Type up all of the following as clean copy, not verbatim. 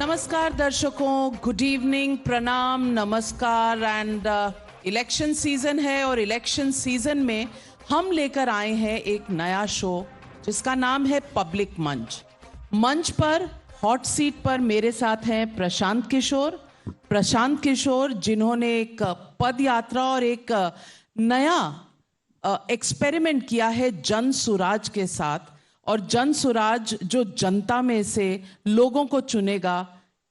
नमस्कार दर्शकों, good evening, प्रणाम, नमस्कार। एंड इलेक्शन सीजन है और इलेक्शन सीजन में हम लेकर आए हैं एक नया शो जिसका नाम है पब्लिक मंच। मंच पर हॉट सीट पर मेरे साथ हैं प्रशांत किशोर जिन्होंने एक पद यात्रा और एक नया एक्सपेरिमेंट किया है जन सुराज के साथ। और जन सुराज जो जनता में से लोगों को चुनेगा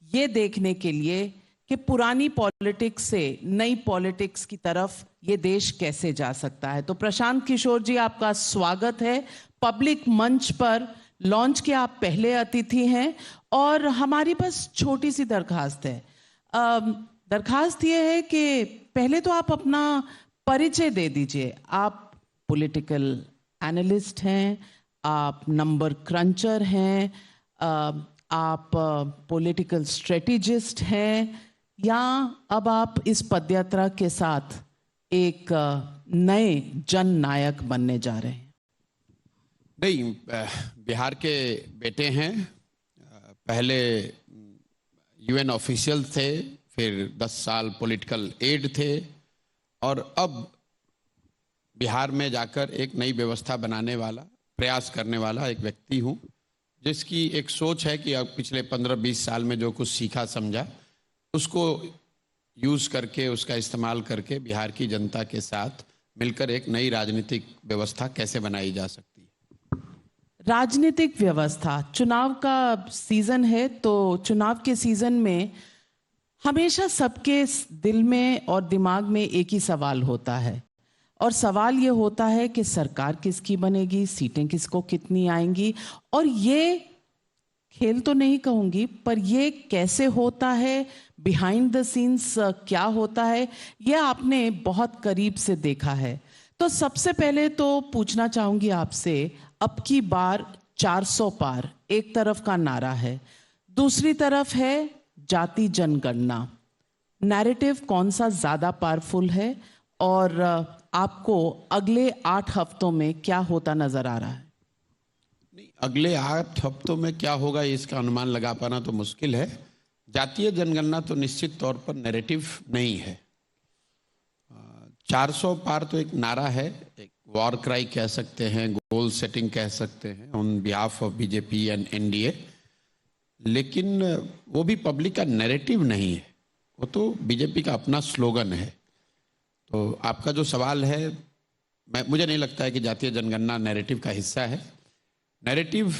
ये देखने के लिए कि पुरानी पॉलिटिक्स से नई पॉलिटिक्स की तरफ ये देश कैसे जा सकता है। तो प्रशांत किशोर जी, आपका स्वागत है पब्लिक मंच पर। लॉन्च के आप पहले अतिथि हैं और हमारी बस छोटी सी दरखास्त है। दरखास्त ये है कि पहले तो आप अपना परिचय दे दीजिए। आप पॉलिटिकल एनालिस्ट हैं, आप नंबर क्रंचर हैं, आप पॉलिटिकल स्ट्रेटेजिस्ट हैं, या अब आप इस पदयात्रा के साथ एक नए जन नायक बनने जा रहे हैं? नहीं, बिहार के बेटे हैं। पहले यूएन ऑफिशियल थे, फिर 10 साल पॉलिटिकल एड थे और अब बिहार में जाकर एक नई व्यवस्था बनाने वाला, प्रयास करने वाला एक व्यक्ति हूँ, जिसकी एक सोच है कि अब पिछले 15-20 साल में जो कुछ सीखा समझा उसको यूज़ करके, उसका इस्तेमाल करके बिहार की जनता के साथ मिलकर एक नई राजनीतिक व्यवस्था कैसे बनाई जा सकती है। राजनीतिक व्यवस्था, चुनाव का सीजन है तो चुनाव के सीजन में हमेशा सबके दिल में और दिमाग में एक ही सवाल होता है, और सवाल ये होता है कि सरकार किसकी बनेगी, सीटें किसको कितनी आएंगी। और ये खेल तो नहीं कहूंगी, पर ये कैसे होता है, बिहाइंड द सीन्स क्या होता है, ये आपने बहुत करीब से देखा है। तो सबसे पहले तो पूछना चाहूंगी आपसे, अब की बार 400 पार एक तरफ का नारा है, दूसरी तरफ है जाति जनगणना। नैरेटिव कौन सा ज्यादा पावरफुल है और आपको अगले 8 हफ्तों में क्या होता नजर आ रहा है? नहीं, अगले 8 हफ्तों में क्या होगा इसका अनुमान लगा पाना तो मुश्किल है। जातीय जनगणना तो निश्चित तौर पर नैरेटिव नहीं है। 400 पार तो एक नारा है, एक वॉर क्राई कह सकते हैं, गोल सेटिंग कह सकते हैं on behalf of BJP and NDA, लेकिन वो भी पब्लिक का नैरेटिव नहीं है, वो तो बीजेपी का अपना स्लोगन है। तो आपका जो सवाल है, मुझे नहीं लगता है कि जातीय जनगणना नैरेटिव का हिस्सा है। नैरेटिव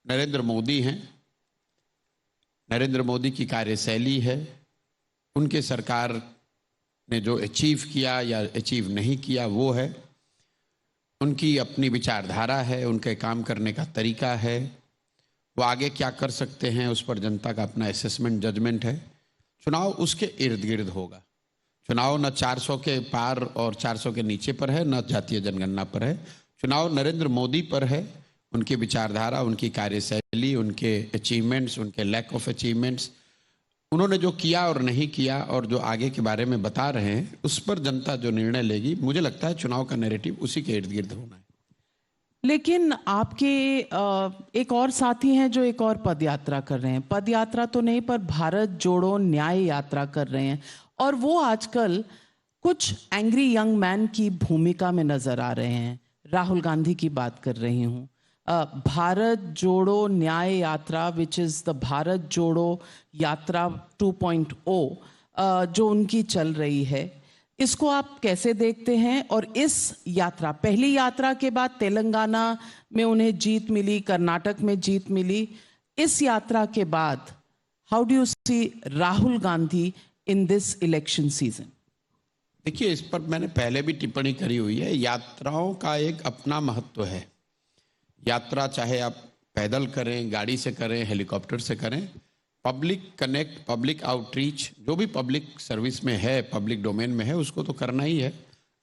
नरेंद्र मोदी हैं, नरेंद्र मोदी की कार्यशैली है, उनके सरकार ने जो अचीव किया या अचीव नहीं किया वो है, उनकी अपनी विचारधारा है, उनके काम करने का तरीका है, वो आगे क्या कर सकते हैं उस पर जनता का अपना असेसमेंट, जजमेंट है। चुनाव उसके इर्द गिर्द होगा। चुनाव न 400 के पार और 400 के नीचे पर है, न जातीय जनगणना पर है। चुनाव नरेंद्र मोदी पर है, उनकी विचारधारा, उनकी कार्यशैली, उनके अचीवमेंट्स, उनके लैक ऑफ अचीवमेंट्स, उन्होंने जो किया और नहीं किया और जो आगे के बारे में बता रहे हैं, उस पर जनता जो निर्णय लेगी। मुझे लगता है चुनाव का नैरेटिव उसी के इर्द गिर्द होना है। लेकिन आपके एक और साथी हैं जो एक और पदयात्रा कर रहे हैं। पदयात्रा तो नहीं, पर भारत जोड़ो न्याय यात्रा कर रहे हैं, और वो आजकल कुछ एंग्री यंग मैन की भूमिका में नजर आ रहे हैं। राहुल गांधी की बात कर रही हूँ। भारत जोड़ो न्याय यात्रा, विच इज द भारत जोड़ो यात्रा 2.0 जो उनकी चल रही है, इसको आप कैसे देखते हैं? और इस यात्रा, पहली यात्रा के बाद तेलंगाना में उन्हें जीत मिली, कर्नाटक में जीत मिली, इस यात्रा के बाद how do you see Rahul Gandhi in this election season? देखिए, इस पर मैंने पहले भी टिप्पणी करी हुई है। यात्राओं का एक अपना महत्व है। यात्रा चाहे आप पैदल करें, गाड़ी से करें, हेलीकॉप्टर से करें, पब्लिक कनेक्ट, पब्लिक आउटरीच, जो भी पब्लिक सर्विस में है, पब्लिक डोमेन में है, उसको तो करना ही है।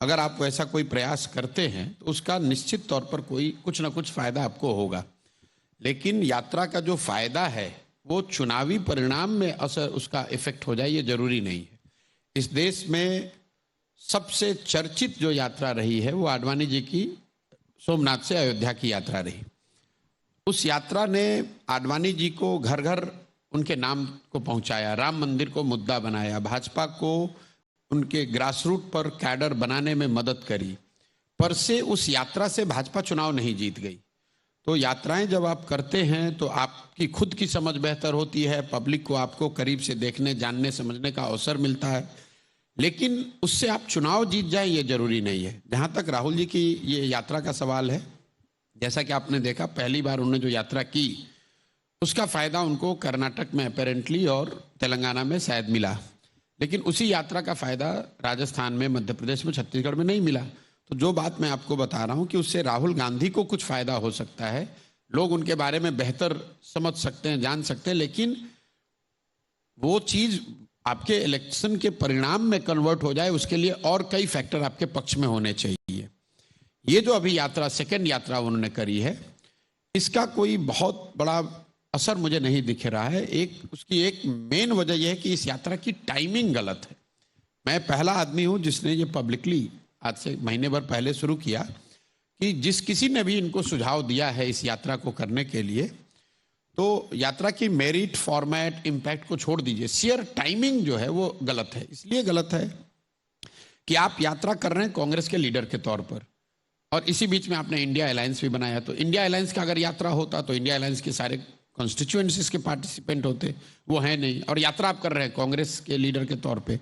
अगर आप वैसा कोई प्रयास करते हैं तो उसका निश्चित तौर पर कुछ ना कुछ फायदा आपको होगा। लेकिन यात्रा का जो फायदा है वो चुनावी परिणाम में असर, उसका इफेक्ट हो जाए, ये जरूरी नहीं है। इस देश में सबसे चर्चित जो यात्रा रही है वो आडवाणी जी की सोमनाथ से अयोध्या की यात्रा रही। उस यात्रा ने आडवाणी जी को घर घर उनके नाम को पहुंचाया, राम मंदिर को मुद्दा बनाया, भाजपा को उनके ग्रासरूट पर कैडर बनाने में मदद करी, पर से उस यात्रा से भाजपा चुनाव नहीं जीत गई। तो यात्राएं जब आप करते हैं तो आपकी खुद की समझ बेहतर होती है, पब्लिक को आपको करीब से देखने, जानने, समझने का अवसर मिलता है, लेकिन उससे आप चुनाव जीत जाएं ये जरूरी नहीं है। जहां तक राहुल जी की ये यात्रा का सवाल है, जैसा कि आपने देखा पहली बार उन्होंने जो यात्रा की उसका फायदा उनको कर्नाटक में अपेरेंटली और तेलंगाना में शायद मिला, लेकिन उसी यात्रा का फायदा राजस्थान में, मध्य प्रदेश में, छत्तीसगढ़ में नहीं मिला। तो जो बात मैं आपको बता रहा हूं कि उससे राहुल गांधी को कुछ फायदा हो सकता है, लोग उनके बारे में बेहतर समझ सकते हैं, जान सकते हैं, लेकिन वो चीज आपके इलेक्शन के परिणाम में कन्वर्ट हो जाए उसके लिए और कई फैक्टर आपके पक्ष में होने चाहिए। ये जो अभी यात्रा, सेकेंड यात्रा उन्होंने करी है, इसका कोई बहुत बड़ा असर मुझे नहीं दिख रहा है। उसकी एक मेन वजह यह है कि इस यात्रा की टाइमिंग गलत है। मैं पहला आदमी हूं जिसने ये पब्लिकली आज से महीने भर पहले शुरू किया कि जिस किसी ने भी इनको सुझाव दिया है इस यात्रा को करने के लिए, तो यात्रा की मेरिट, फॉर्मेट, इम्पैक्ट को छोड़ दीजिए, शेयर टाइमिंग जो है वो गलत है। इसलिए गलत है कि आप यात्रा कर रहे हैं कांग्रेस के लीडर के तौर पर, और इसी बीच में आपने इंडिया अलायंस भी बनाया। तो इंडिया अलायंस का अगर यात्रा होता तो इंडिया अलायंस के सारे कॉन्स्टिट्यूएंसीज के पार्टिसिपेंट होते, वो है नहीं, और यात्रा आप कर रहे हैं कांग्रेस के लीडर के तौर पे,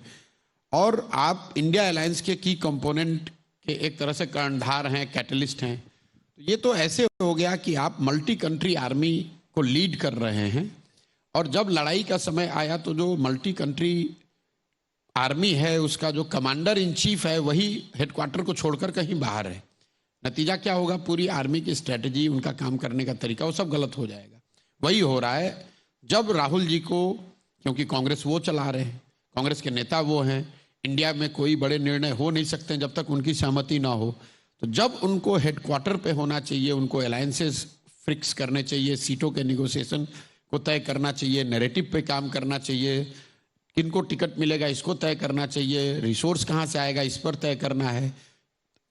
और आप इंडिया अलायंस के की कंपोनेंट के एक तरह से कर्णधार हैं, कैटलिस्ट हैं। तो ये तो ऐसे हो गया कि आप मल्टी कंट्री आर्मी को लीड कर रहे हैं, और जब लड़ाई का समय आया तो जो मल्टी कंट्री आर्मी है उसका जो कमांडर इन चीफ है वही हेडक्वार्टर को छोड़कर कहीं बाहर है। नतीजा क्या होगा? पूरी आर्मी की स्ट्रेटजी, उनका काम करने का तरीका, वो सब गलत हो जाएगा। वही हो रहा है जब राहुल जी को, क्योंकि कांग्रेस वो चला रहे हैं, कांग्रेस के नेता वो हैं, इंडिया में कोई बड़े निर्णय हो नहीं सकते जब तक उनकी सहमति ना हो। तो जब उनको हेडक्वार्टर पे होना चाहिए, उनको अलायंसेस फिक्स करने चाहिए, सीटों के निगोशिएशन को तय करना चाहिए, नैरेटिव पे काम करना चाहिए, किनको टिकट मिलेगा इसको तय करना चाहिए, रिसोर्स कहाँ से आएगा इस पर तय करना है।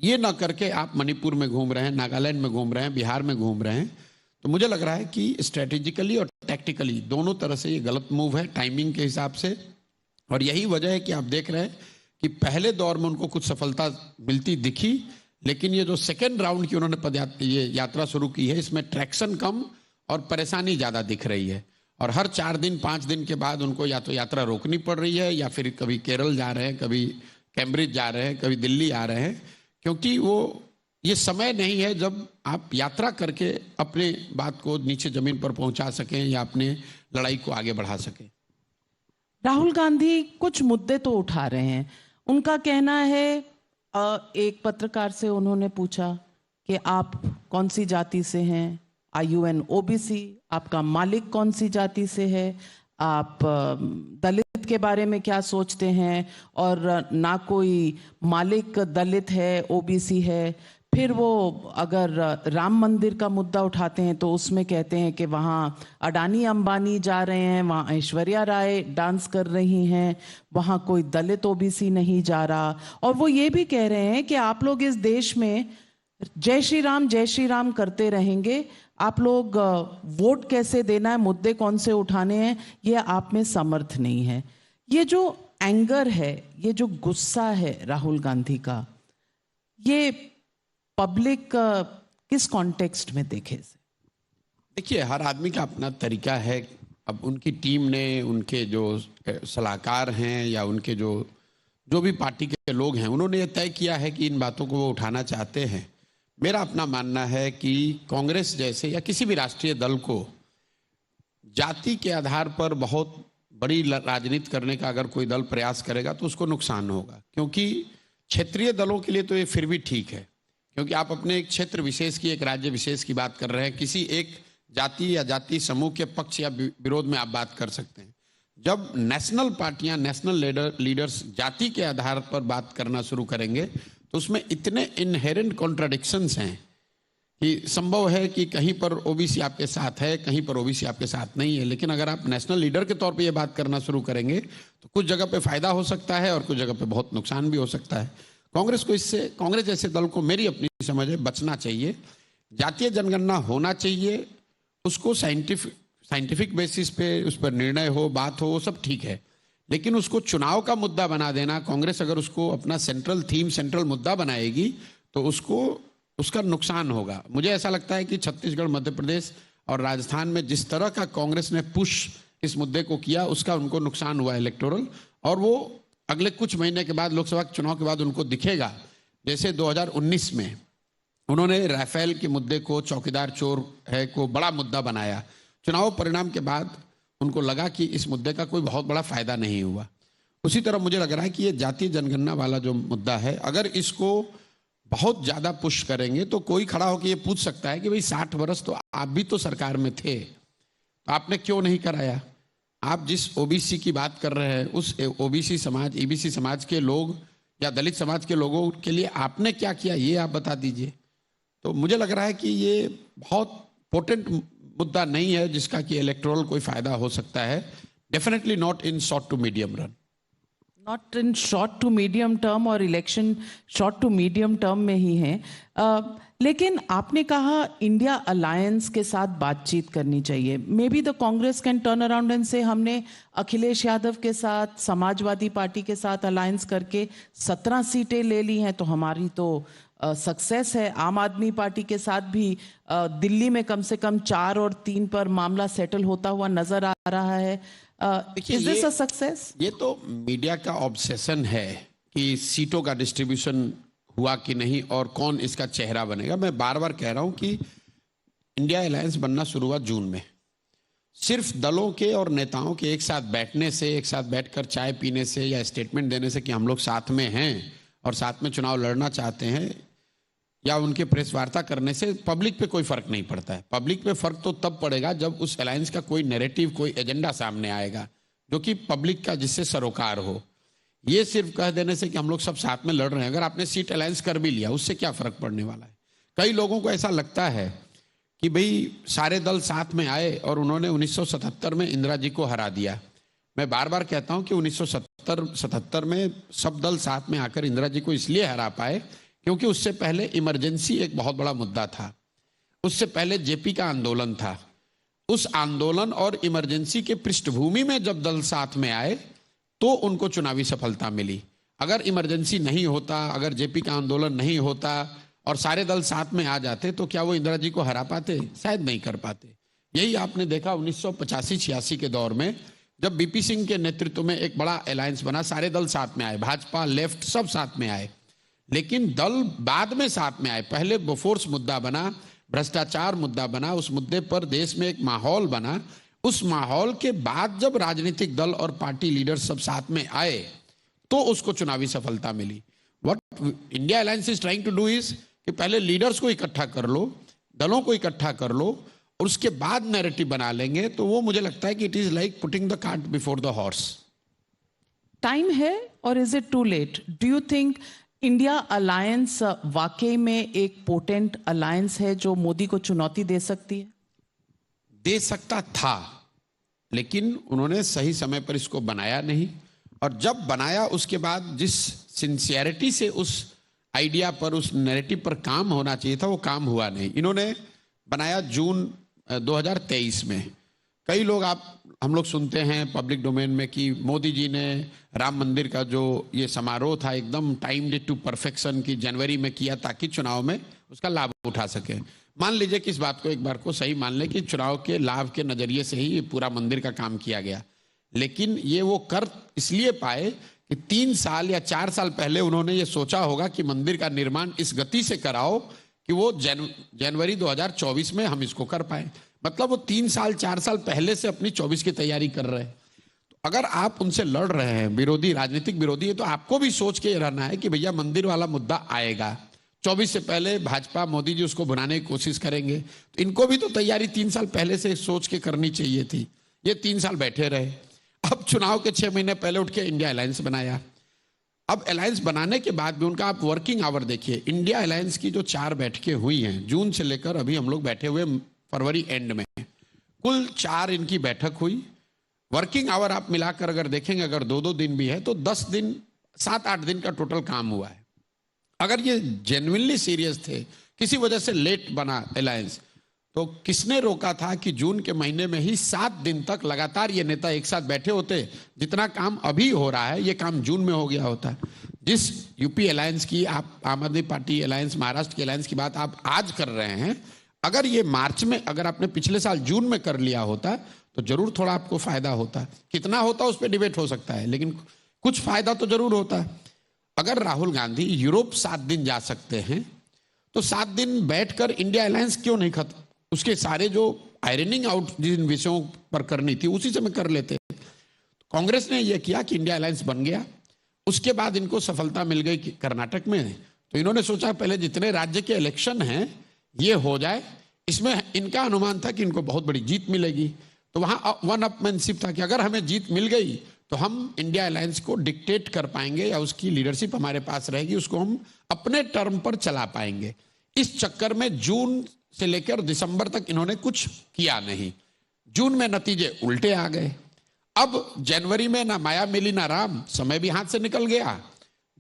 ये ना करके आप मणिपुर में घूम रहे हैं, नागालैंड में घूम रहे हैं, बिहार में घूम रहे हैं। तो मुझे लग रहा है कि स्ट्रेटेजिकली और टैक्टिकली दोनों तरह से ये गलत मूव है, टाइमिंग के हिसाब से। और यही वजह है कि आप देख रहे हैं कि पहले दौर में उनको कुछ सफलता मिलती दिखी, लेकिन ये जो सेकेंड राउंड की उन्होंने ये यात्रा शुरू की है, इसमें ट्रैक्शन कम और परेशानी ज़्यादा दिख रही है। और हर 4 दिन 5 दिन के बाद उनको या तो यात्रा रोकनी पड़ रही है, या फिर कभी केरल जा रहे हैं, कभी कैम्ब्रिज जा रहे हैं, कभी दिल्ली आ रहे हैं, क्योंकि वो ये समय नहीं है जब आप यात्रा करके अपने बात को नीचे जमीन पर पहुंचा सकें या अपने लड़ाई को आगे बढ़ा सकें। राहुल गांधी कुछ मुद्दे तो उठा रहे हैं। उनका कहना है, एक पत्रकार से उन्होंने पूछा कि आप कौन सी जाति से हैं, आर यू एन ओबीसी, आपका मालिक कौन सी जाति से है, आप दलित के बारे में क्या सोचते हैं, और ना कोई मालिक दलित है, ओबीसी है। फिर वो अगर राम मंदिर का मुद्दा उठाते हैं तो उसमें कहते हैं कि वहाँ अडानी अंबानी जा रहे हैं, वहाँ ऐश्वर्या राय डांस कर रही हैं, वहाँ कोई दलित ओबीसी नहीं जा रहा। और वो ये भी कह रहे हैं कि आप लोग इस देश में जय श्री राम करते रहेंगे, आप लोग वोट कैसे देना है, मुद्दे कौन से उठाने हैं, ये आप में समर्थ नहीं है। ये जो एंगर है, ये जो गुस्सा है राहुल गांधी का, ये पब्लिक किस कॉन्टेक्स्ट में देखे? देखिए, हर आदमी का अपना तरीका है। अब उनकी टीम ने, उनके जो सलाहकार हैं या उनके जो भी पार्टी के लोग हैं, उन्होंने ये तय किया है कि इन बातों को वो उठाना चाहते हैं। मेरा अपना मानना है कि कांग्रेस जैसे या किसी भी राष्ट्रीय दल को जाति के आधार पर बहुत बड़ी राजनीति करने का अगर कोई दल प्रयास करेगा तो उसको नुकसान होगा। क्योंकि क्षेत्रीय दलों के लिए तो ये फिर भी ठीक है, क्योंकि आप अपने एक क्षेत्र विशेष की, एक राज्य विशेष की बात कर रहे हैं, किसी एक जाति या जाति समूह के पक्ष या विरोध में आप बात कर सकते हैं। जब नेशनल पार्टियां, नेशनल लीडर्स जाति के आधार पर बात करना शुरू करेंगे तो उसमें इतने इनहेरेंट कॉन्ट्राडिक्शंस हैं कि संभव है कि कहीं पर ओबीसी आपके साथ है, कहीं पर ओबीसी आपके साथ नहीं है। लेकिन अगर आप नेशनल लीडर के तौर पे ये बात करना शुरू करेंगे तो कुछ जगह पे फायदा हो सकता है और कुछ जगह पे बहुत नुकसान भी हो सकता है। कांग्रेस को इससे, कांग्रेस जैसे दल को, मेरी अपनी समझ है, बचना चाहिए। जातीय जनगणना होना चाहिए, उसको साइंटिफिक बेसिस पे उस पर निर्णय हो, बात हो, वो सब ठीक है, लेकिन उसको चुनाव का मुद्दा बना देना, कांग्रेस अगर उसको अपना सेंट्रल थीम, सेंट्रल मुद्दा बनाएगी तो उसका नुकसान होगा। मुझे ऐसा लगता है कि छत्तीसगढ़, मध्य प्रदेश और राजस्थान में जिस तरह का कांग्रेस ने पुश इस मुद्दे को किया, उसका उनको नुकसान हुआ इलेक्टोरल, और वो अगले कुछ महीने के बाद, लोकसभा चुनाव के बाद उनको दिखेगा। जैसे 2019 में उन्होंने राफेल के मुद्दे को, चौकीदार चोर है को बड़ा मुद्दा बनाया, चुनाव परिणाम के बाद उनको लगा कि इस मुद्दे का कोई बहुत बड़ा फायदा नहीं हुआ। उसी तरह मुझे लग रहा है कि ये जातीय जनगणना वाला जो मुद्दा है, अगर इसको बहुत ज्यादा पुश करेंगे तो कोई खड़ा होकर ये पूछ सकता है कि भाई 60 वर्ष तो आप भी तो सरकार में थे, तो आपने क्यों नहीं कराया? आप जिस ओबीसी की बात कर रहे हैं, उस ओबीसी समाज, ईबीसी समाज के लोग या दलित समाज के लोगों के लिए आपने क्या किया, ये आप बता दीजिए। तो मुझे लग रहा है कि ये बहुत पोटेंट मुद्दा नहीं है जिसका कि इलेक्टोरल कोई फायदा हो सकता है। Definitely not in short to medium run, not in short to medium term, और election short to medium term में ही है। लेकिन आपने कहा इंडिया अलायंस के साथ बातचीत करनी चाहिए। May be the Congress can turn around and से हमने अखिलेश यादव के साथ, समाजवादी पार्टी के साथ अलायंस करके 17 सीटें ले ली हैं, तो हमारी तो सक्सेस है। आम आदमी पार्टी के साथ भी दिल्ली में कम से कम 4 और 3 पर मामला सेटल होता हुआ नजर आ रहा है। Is this a success? ये तो मीडिया का ऑब्सेशन है कि सीटों का डिस्ट्रीब्यूशन हुआ कि नहीं और कौन इसका चेहरा बनेगा। मैं बार बार कह रहा हूं कि इंडिया अलायंस बनना शुरू हुआ जून में। सिर्फ दलों के और नेताओं के एक साथ बैठने से, एक साथ बैठकर चाय पीने से या स्टेटमेंट देने से कि हम लोग साथ में हैं और साथ में चुनाव लड़ना चाहते हैं, या उनके प्रेस वार्ता करने से पब्लिक पे कोई फर्क नहीं पड़ता है। पब्लिक पे फर्क तो तब पड़ेगा जब उस अलायंस का कोई नैरेटिव, कोई एजेंडा सामने आएगा जो कि पब्लिक का, जिससे सरोकार हो। ये सिर्फ कह देने से कि हम लोग सब साथ में लड़ रहे हैं, अगर आपने सीट अलायंस कर भी लिया, उससे क्या फर्क पड़ने वाला है? कई लोगों को ऐसा लगता है कि भाई सारे दल साथ में आए और उन्होंने 1977 में इंदिरा जी को हरा दिया। मैं बार बार कहता हूं कि 1977 में सब दल साथ में आकर इंदिरा जी को इसलिए हरा पाए क्योंकि उससे पहले इमरजेंसी एक बहुत बड़ा मुद्दा था, उससे पहले जेपी का आंदोलन था। उस आंदोलन और इमरजेंसी के पृष्ठभूमि में जब दल साथ में आए तो उनको चुनावी सफलता मिली। अगर इमरजेंसी नहीं होता, अगर जेपी का आंदोलन नहीं होता और सारे दल साथ में आ जाते तो क्या वो इंदिरा जी को हरा पाते? शायद नहीं कर पाते। यही आपने देखा 1985-86 के दौर में जब बीपी सिंह के नेतृत्व में एक बड़ा अलायंस बना, सारे दल साथ में आए, भाजपा, लेफ्ट सब साथ में आए, लेकिन दल बाद में साथ में आए। पहले बोफोर्स मुद्दा बना, भ्रष्टाचार मुद्दा बना, उस मुद्दे पर देश में एक माहौल बना। उस माहौल के बाद जब राजनीतिक दल और पार्टी लीडर सब साथ में आए तो उसको चुनावी सफलता मिली। What India alliance is trying to do is कि पहले लीडर्स को इकट्ठा कर लो, दलों को इकट्ठा कर लो और उसके बाद नैरेटिव बना लेंगे। तो वो मुझे लगता है कि it is like putting the cart before the horse. Time है और is it too late? Do you think India alliance वाकई में एक पोटेंट अलायंस है जो मोदी को चुनौती दे सकती है? दे सकता था, लेकिन उन्होंने सही समय पर इसको बनाया नहीं, और जब बनाया उसके बाद जिस सिंसियरिटी से उस आइडिया पर, उस नैरेटिव पर काम होना चाहिए था, वो काम हुआ नहीं। इन्होंने बनाया जून 2023 में। कई लोग हम लोग सुनते हैं पब्लिक डोमेन में कि मोदी जी ने राम मंदिर का जो ये समारोह था एकदम टाइम्ड टू परफेक्शन की जनवरी में किया ताकि चुनाव में उसका लाभ उठा सके। मान लीजिए कि इस बात को एक बार को सही मान लें कि चुनाव के लाभ के नजरिए से ही ये पूरा मंदिर का काम किया गया, लेकिन ये वो कर इसलिए पाए कि 3 साल या 4 साल पहले उन्होंने ये सोचा होगा कि मंदिर का निर्माण इस गति से कराओ कि वो जनवरी 2024 में हम इसको कर पाए। मतलब वो 3 साल 4 साल पहले से अपनी 24 की तैयारी कर रहे हैं। तो अगर आप उनसे लड़ रहे हैं, विरोधी, राजनीतिक विरोधी है, तो आपको भी सोच के रहना है कि भैया मंदिर वाला मुद्दा आएगा 24 से पहले, भाजपा, मोदी जी उसको भुनाने की कोशिश करेंगे। तो इनको भी तो तैयारी 3 साल पहले से सोच के करनी चाहिए थी। ये 3 साल बैठे रहे। अब चुनाव के 6 महीने पहले उठ के इंडिया अलायंस बनाया। अब अलायंस बनाने के बाद भी उनका आप वर्किंग आवर देखिए। इंडिया अलायंस की जो 4 बैठकें हुई हैं जून से लेकर अभी हम लोग बैठे हुए फरवरी एंड में, कुल 4 इनकी बैठक हुई। वर्किंग आवर आप मिलाकर अगर देखेंगे, अगर 2-2 दिन भी है तो 10 दिन, 7-8 दिन का टोटल काम हुआ है। अगर ये जेन्युइनली सीरियस थे, किसी वजह से लेट बना अलायंस, तो किसने रोका था कि जून के महीने में ही 7 दिन तक लगातार ये नेता एक साथ बैठे होते? जितना काम अभी हो रहा है ये काम जून में हो गया होता। जिस यूपी अलायंस की आप, आम आदमी पार्टी अलायंस, महाराष्ट्र की अलायंस की बात आप आज कर रहे हैं, अगर ये मार्च में, अगर आपने पिछले साल जून में कर लिया होता तो जरूर थोड़ा आपको फायदा होता। कितना होता उस पर डिबेट हो सकता है, लेकिन कुछ फायदा तो जरूर होता। अगर राहुल गांधी यूरोप 7 दिन जा सकते हैं तो 7 दिन बैठकर इंडिया अलायंस क्यों नहीं खत्म? उसके सारे जो आयरनिंग आउट जिन विषयों पर करनी थी उसी समय कर लेते। कांग्रेस ने यह किया कि इंडिया अलायंस बन गया, उसके बाद इनको सफलता मिल गई कर्नाटक में, तो इन्होंने सोचा पहले जितने राज्य के इलेक्शन हैं ये हो जाए, इसमें इनका अनुमान था कि इनको बहुत बड़ी जीत मिलेगी। तो वहां वन अपमैनशिप था कि अगर हमें जीत मिल गई तो हम इंडिया अलायंस को डिक्टेट कर पाएंगे या उसकी लीडरशिप हमारे पास रहेगी, उसको हम अपने टर्म पर चला पाएंगे। इस चक्कर में जून से लेकर दिसंबर तक इन्होंने कुछ किया नहीं। जून में नतीजे उल्टे आ गए। अब जनवरी में ना माया मिली ना राम, समय भी हाथ से निकल गया,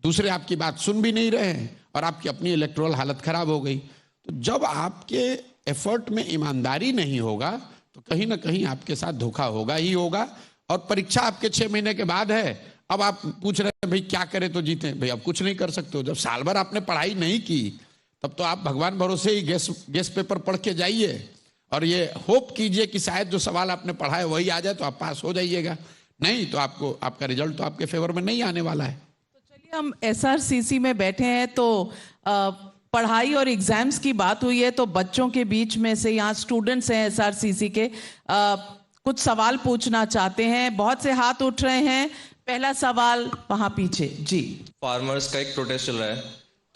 दूसरे आपकी बात सुन भी नहीं रहे और आपकी अपनी इलेक्टोरल हालत खराब हो गई। तो जब आपके एफर्ट में ईमानदारी नहीं होगा तो कहीं ना कहीं आपके साथ धोखा होगा ही होगा। और परीक्षा आपके 6 महीने के बाद है, अब आप पूछ रहे हैं भाई क्या करें तो जीते। भाई अब कुछ नहीं कर सकते हो। जब साल भर आपने पढ़ाई नहीं की तब तो आप भगवान भरोसे ही गेस पेपर पढ़ के जाइए और ये होप कीजिए कि शायद जो सवाल आपने पढ़ा है वही आ जाए तो आप पास हो जाइएगा, नहीं तो आपको आपका रिजल्ट तो आपके फेवर में नहीं आने वाला है। तो चलिए, हम एसआरसीसी में बैठे हैं तो पढ़ाई और एग्जाम्स की बात हुई है, तो बच्चों के बीच में से यहाँ स्टूडेंट्स हैं एसआरसीसी के, कुछ सवाल पूछना चाहते हैं। बहुत से हाथ उठ रहे हैं। पहला सवाल वहां पीछे जी। फार्मर्स का एक प्रोटेस्ट चल रहा है,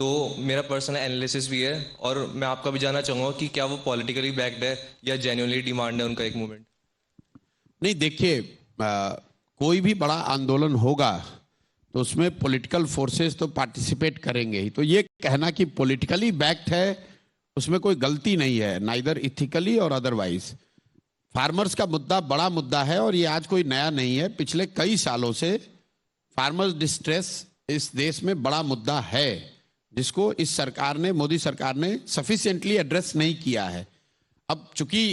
तो मेरा पर्सनल एनालिसिस भी है और मैं आपका भी जानना चाहूँगा कि क्या वो पॉलिटिकली बैक्ड है या जेन्युइनली डिमांड है उनका एक मूवमेंट? नहीं, देखिए, कोई भी बड़ा आंदोलन होगा तो उसमें पॉलिटिकल फोर्सेस तो पार्टिसिपेट करेंगे ही। तो ये कहना कि पॉलिटिकली बैक्ड है उसमें कोई गलती नहीं है, नाइदर इथिकली और अदरवाइज। फार्मर्स का मुद्दा बड़ा मुद्दा है और ये आज कोई नया नहीं है। पिछले कई सालों से फार्मर्स डिस्ट्रेस इस देश में बड़ा मुद्दा है, जिसको इस सरकार ने, मोदी सरकार ने सफिशिएंटली एड्रेस नहीं किया है। अब चूंकि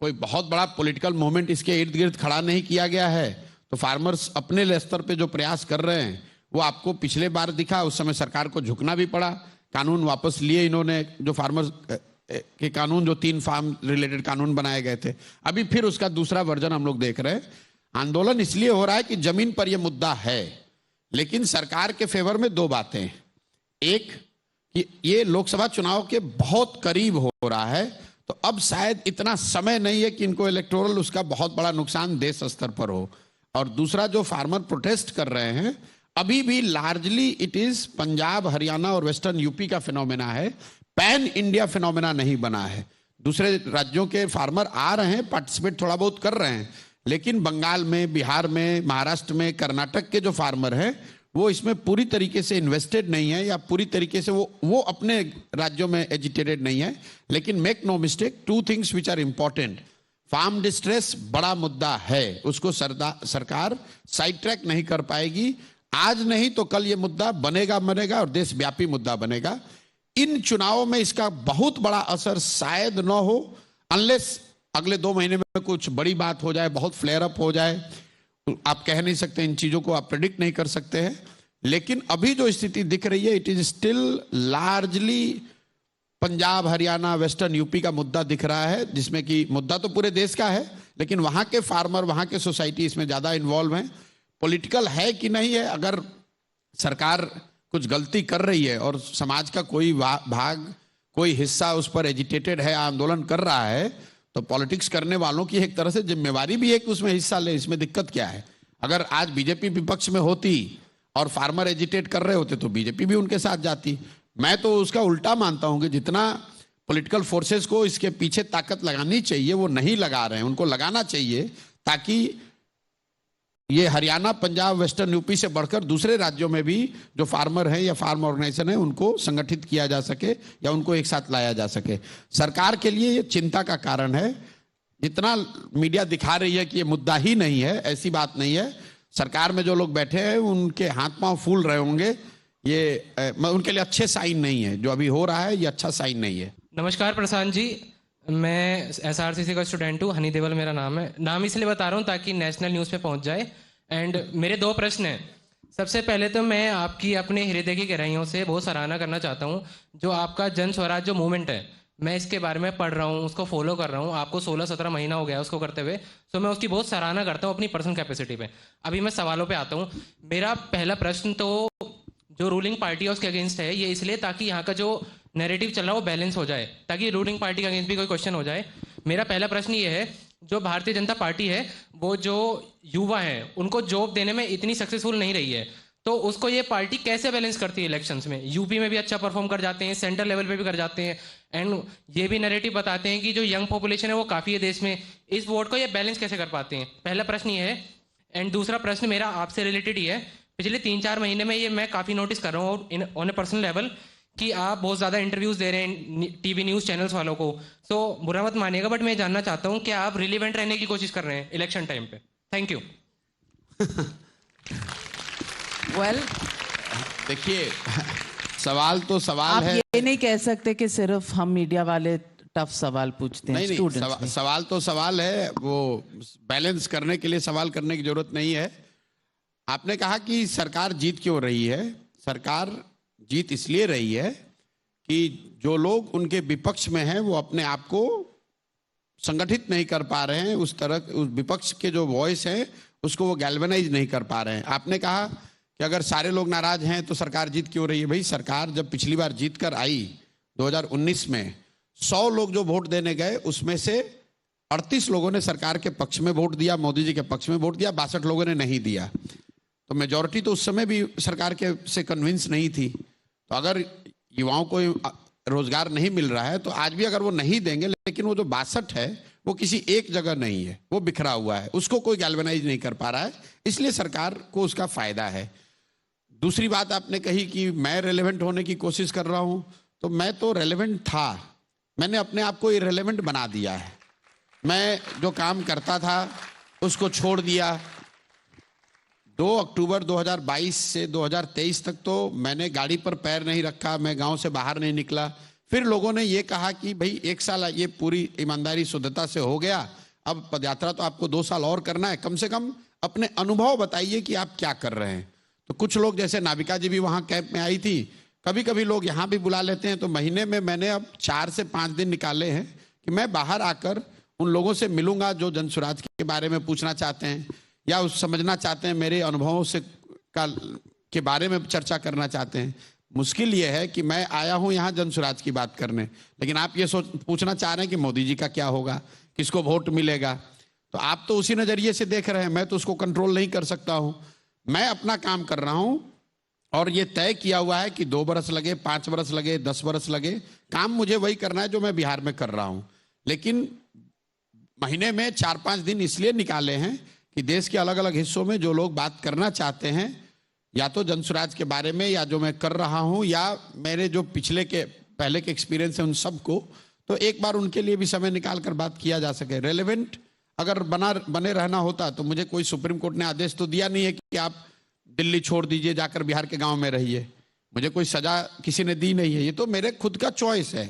कोई बहुत बड़ा पॉलिटिकल मूवमेंट इसके इर्द गिर्द खड़ा नहीं किया गया है, तो फार्मर्स अपने स्तर पे जो प्रयास कर रहे हैं वो आपको पिछले बार दिखा। उस समय सरकार को झुकना भी पड़ा, कानून वापस लिए इन्होंने, जो फार्मर्स के कानून, जो 3 फार्म रिलेटेड कानून बनाए गए थे। अभी फिर उसका दूसरा वर्जन हम लोग देख रहे हैं। आंदोलन इसलिए हो रहा है कि जमीन पर यह मुद्दा है, लेकिन सरकार के फेवर में 2 बातें। एक कि ये लोकसभा चुनाव के बहुत करीब हो रहा है, तो अब शायद इतना समय नहीं है कि इनको इलेक्टोरल उसका बहुत बड़ा नुकसान देश स्तर पर हो। और दूसरा, जो फार्मर प्रोटेस्ट कर रहे हैं, अभी भी largely it is Punjab, Haryana और वेस्टर्न यूपी का फिनोमेना है, पैन इंडिया फिनोमेना नहीं बना है। दूसरे राज्यों के फार्मर आ रहे हैं, पार्टिसिपेट थोड़ा बहुत कर रहे हैं, लेकिन बंगाल में, बिहार में, महाराष्ट्र में, कर्नाटक के जो फार्मर हैं वो इसमें पूरी तरीके से इन्वेस्टेड नहीं है, या पूरी तरीके से वो अपने राज्यों में एजिटेटेड नहीं है। लेकिन make no mistake, 2 things which are important. Farm distress बड़ा मुद्दा है, उसको सरकार साइड ट्रैक नहीं कर पाएगी। आज नहीं तो कल ये मुद्दा बनेगा मरेगा और देशव्यापी मुद्दा बनेगा। इन चुनावों में इसका बहुत बड़ा असर शायद न हो, अनलेस अगले 2 महीने में कुछ बड़ी बात हो जाए, बहुत फ्लेयर अप हो जाए। आप कह नहीं सकते, इन चीजों को आप प्रेडिक्ट नहीं कर सकते हैं। लेकिन अभी जो स्थिति दिख रही है, it is still largely Punjab, Haryana, western UP का मुद्दा दिख रहा है, जिसमें कि मुद्दा तो पूरे देश का है, लेकिन वहां के फार्मर, वहां के सोसाइटी इसमें ज्यादा इन्वॉल्व हैं। पॉलिटिकल है कि नहीं है, अगर सरकार कुछ गलती कर रही है और समाज का कोई भाग, कोई हिस्सा उस पर एजिटेटेड है, आंदोलन कर रहा है, तो पॉलिटिक्स करने वालों की एक तरह से जिम्मेवारी भी है कि उसमें हिस्सा ले। इसमें दिक्कत क्या है? अगर आज बीजेपी विपक्ष में होती और फार्मर एजिटेट कर रहे होते तो बीजेपी भी उनके साथ जाती। मैं तो उसका उल्टा मानता हूं कि जितना पॉलिटिकल फोर्सेस को इसके पीछे ताकत लगानी चाहिए वो नहीं लगा रहे हैं, उनको लगाना चाहिए, ताकि ये हरियाणा, पंजाब, वेस्टर्न यूपी से बढ़कर दूसरे राज्यों में भी जो फार्मर हैं या फार्म ऑर्गेनाइजेशन है उनको संगठित किया जा सके या उनको एक साथ लाया जा सके। सरकार के लिए ये चिंता का कारण है। जितना मीडिया दिखा रही है कि ये मुद्दा ही नहीं है, ऐसी बात नहीं है। सरकार में जो लोग बैठे हैं उनके हाथ पांव फूल रहे होंगे, ये उनके लिए अच्छे साइन नहीं है। जो अभी हो रहा है ये अच्छा साइन नहीं है। नमस्कार प्रशांत जी, मैं SRCC का स्टूडेंट हूँ, हनी देवल मेरा नाम है। नाम इसलिए बता रहा हूँ ताकि नेशनल न्यूज़ पे पहुँच जाए। एंड मेरे 2 प्रश्न हैं। सबसे पहले तो मैं आपकी अपने हृदय की गहराइयों से बहुत सराहना करना चाहता हूँ। जो आपका जन स्वराज जो मूवमेंट है, मैं इसके बारे में पढ़ रहा हूँ, उसको फॉलो कर रहा हूँ। आपको 16-17 महीना हो गया उसको करते हुए, तो मैं उसकी बहुत सराहना करता हूँ अपनी पर्सनल कैपेसिटी पे। अभी मैं सवालों पे आता हूँ। मेरा पहला प्रश्न तो जो रूलिंग पार्टी है उसके अगेंस्ट है, ये इसलिए ताकि यहाँ का जो नैरेटिव चल रहा है वो बैलेंस हो जाए, ताकि रूलिंग पार्टी के अगेंस्ट भी कोई क्वेश्चन हो जाए। मेरा पहला प्रश्न ये है, जो भारतीय जनता पार्टी है वो जो युवा हैं उनको जॉब देने में इतनी सक्सेसफुल नहीं रही है, तो उसको ये पार्टी कैसे बैलेंस करती है इलेक्शंस में? यूपी में भी अच्छा परफॉर्म कर जाते हैं, सेंट्रल लेवल पे भी कर जाते हैं, एंड ये भी नैरेटिव बताते हैं कि जो यंग पॉपुलेशन है वो काफ़ी है देश में। इस वोट को ये बैलेंस कैसे कर पाते हैं? पहला प्रश्न ये है। एंड दूसरा प्रश्न मेरा आपसे रिलेटेड ही है। पिछले 3-4 महीने में ये मैं काफ़ी नोटिस कर रहा हूँ ऑन ए पर्सनल लेवल कि आप बहुत ज़्यादा इंटरव्यूज़ दे रहे हैं टीवी न्यूज़ चैनल्स वालों को। सो बुरा मत मानिएगा, बट मैं जानना चाहता हूँ कि आप रिलीवेंट रहने की कोशिश कर रहे हैं इलेक्शन टाइम पे? Thank you. वेल, देखिए, सवाल तो सवाल आप है। ये नहीं कह सकते कि सिर्फ हम मीडिया वाले टफ सवाल पूछते हैं। नहीं, स्टूडेंट्स सवाल तो सवाल है, वो बैलेंस करने के लिए सवाल करने की जरूरत नहीं है। आपने कहा कि सरकार जीत क्यों रही है? सरकार जीत इसलिए रही है कि जो लोग उनके विपक्ष में हैं वो अपने आप को संगठित नहीं कर पा रहे हैं, उस विपक्ष के जो वॉइस है उसको वो गैल्वेनाइज नहीं कर पा रहे हैं। आपने कहा कि अगर सारे लोग नाराज हैं तो सरकार जीत क्यों रही है? भाई, सरकार जब पिछली बार जीत कर आई 2019 में, 100 लोग जो वोट देने गए उसमें से 38 लोगों ने सरकार के पक्ष में वोट दिया, मोदी जी के पक्ष में वोट दिया, 62 लोगों ने नहीं दिया। तो मेजॉरिटी तो उस समय भी सरकार के से कन्विंस नहीं थी। तो अगर युवाओं को रोजगार नहीं मिल रहा है तो आज भी अगर वो नहीं देंगे, लेकिन वो जो 62 है वो किसी एक जगह नहीं है, वो बिखरा हुआ है, उसको कोई गैल्वेनाइज नहीं कर पा रहा है, इसलिए सरकार को उसका फायदा है। दूसरी बात आपने कही कि मैं रेलेवेंट होने की कोशिश कर रहा हूं, तो मैं तो रेलेवेंट था, मैंने अपने आप को इरेलेवेंट बना दिया है। मैं जो काम करता था उसको छोड़ दिया। 2 अक्टूबर 2022 से 2023 तक तो मैंने गाड़ी पर पैर नहीं रखा, मैं गांव से बाहर नहीं निकला। फिर लोगों ने ये कहा कि भाई 1 साल ये पूरी ईमानदारी शुद्धता से हो गया, अब पदयात्रा तो आपको 2 साल और करना है, कम से कम अपने अनुभव बताइए कि आप क्या कर रहे हैं। तो कुछ लोग, जैसे नाविका जी भी वहाँ कैंप में आई थी, कभी कभी लोग यहाँ भी बुला लेते हैं, तो महीने में मैंने अब 4 से 5 दिन निकाले हैं कि मैं बाहर आकर उन लोगों से मिलूंगा जो जनसुराज के बारे में पूछना चाहते हैं या उस समझना चाहते हैं, मेरे अनुभवों से के बारे में चर्चा करना चाहते हैं। मुश्किल ये है कि मैं आया हूं यहाँ जनसुराज की बात करने, लेकिन आप ये पूछना चाह रहे हैं कि मोदी जी का क्या होगा, किसको वोट मिलेगा। तो आप तो उसी नजरिए से देख रहे हैं, मैं तो उसको कंट्रोल नहीं कर सकता हूं। मैं अपना काम कर रहा हूं और ये तय किया हुआ है कि 2 बरस लगे, 5 बरस लगे, 10 बरस लगे, काम मुझे वही करना है जो मैं बिहार में कर रहा हूं। लेकिन महीने में 4-5 दिन इसलिए निकाले हैं कि देश के अलग अलग हिस्सों में जो लोग बात करना चाहते हैं, या तो जनसुराज के बारे में, या जो मैं कर रहा हूं, या मेरे जो पहले के एक्सपीरियंस है उन सबको, तो एक बार उनके लिए भी समय निकाल कर बात किया जा सके। रेलेवेंट अगर बने रहना होता तो मुझे कोई सुप्रीम कोर्ट ने आदेश तो दिया नहीं है कि आप दिल्ली छोड़ दीजिए, जाकर बिहार के गांव में रहिए। मुझे कोई सजा किसी ने दी नहीं है, ये तो मेरे खुद का चॉइस है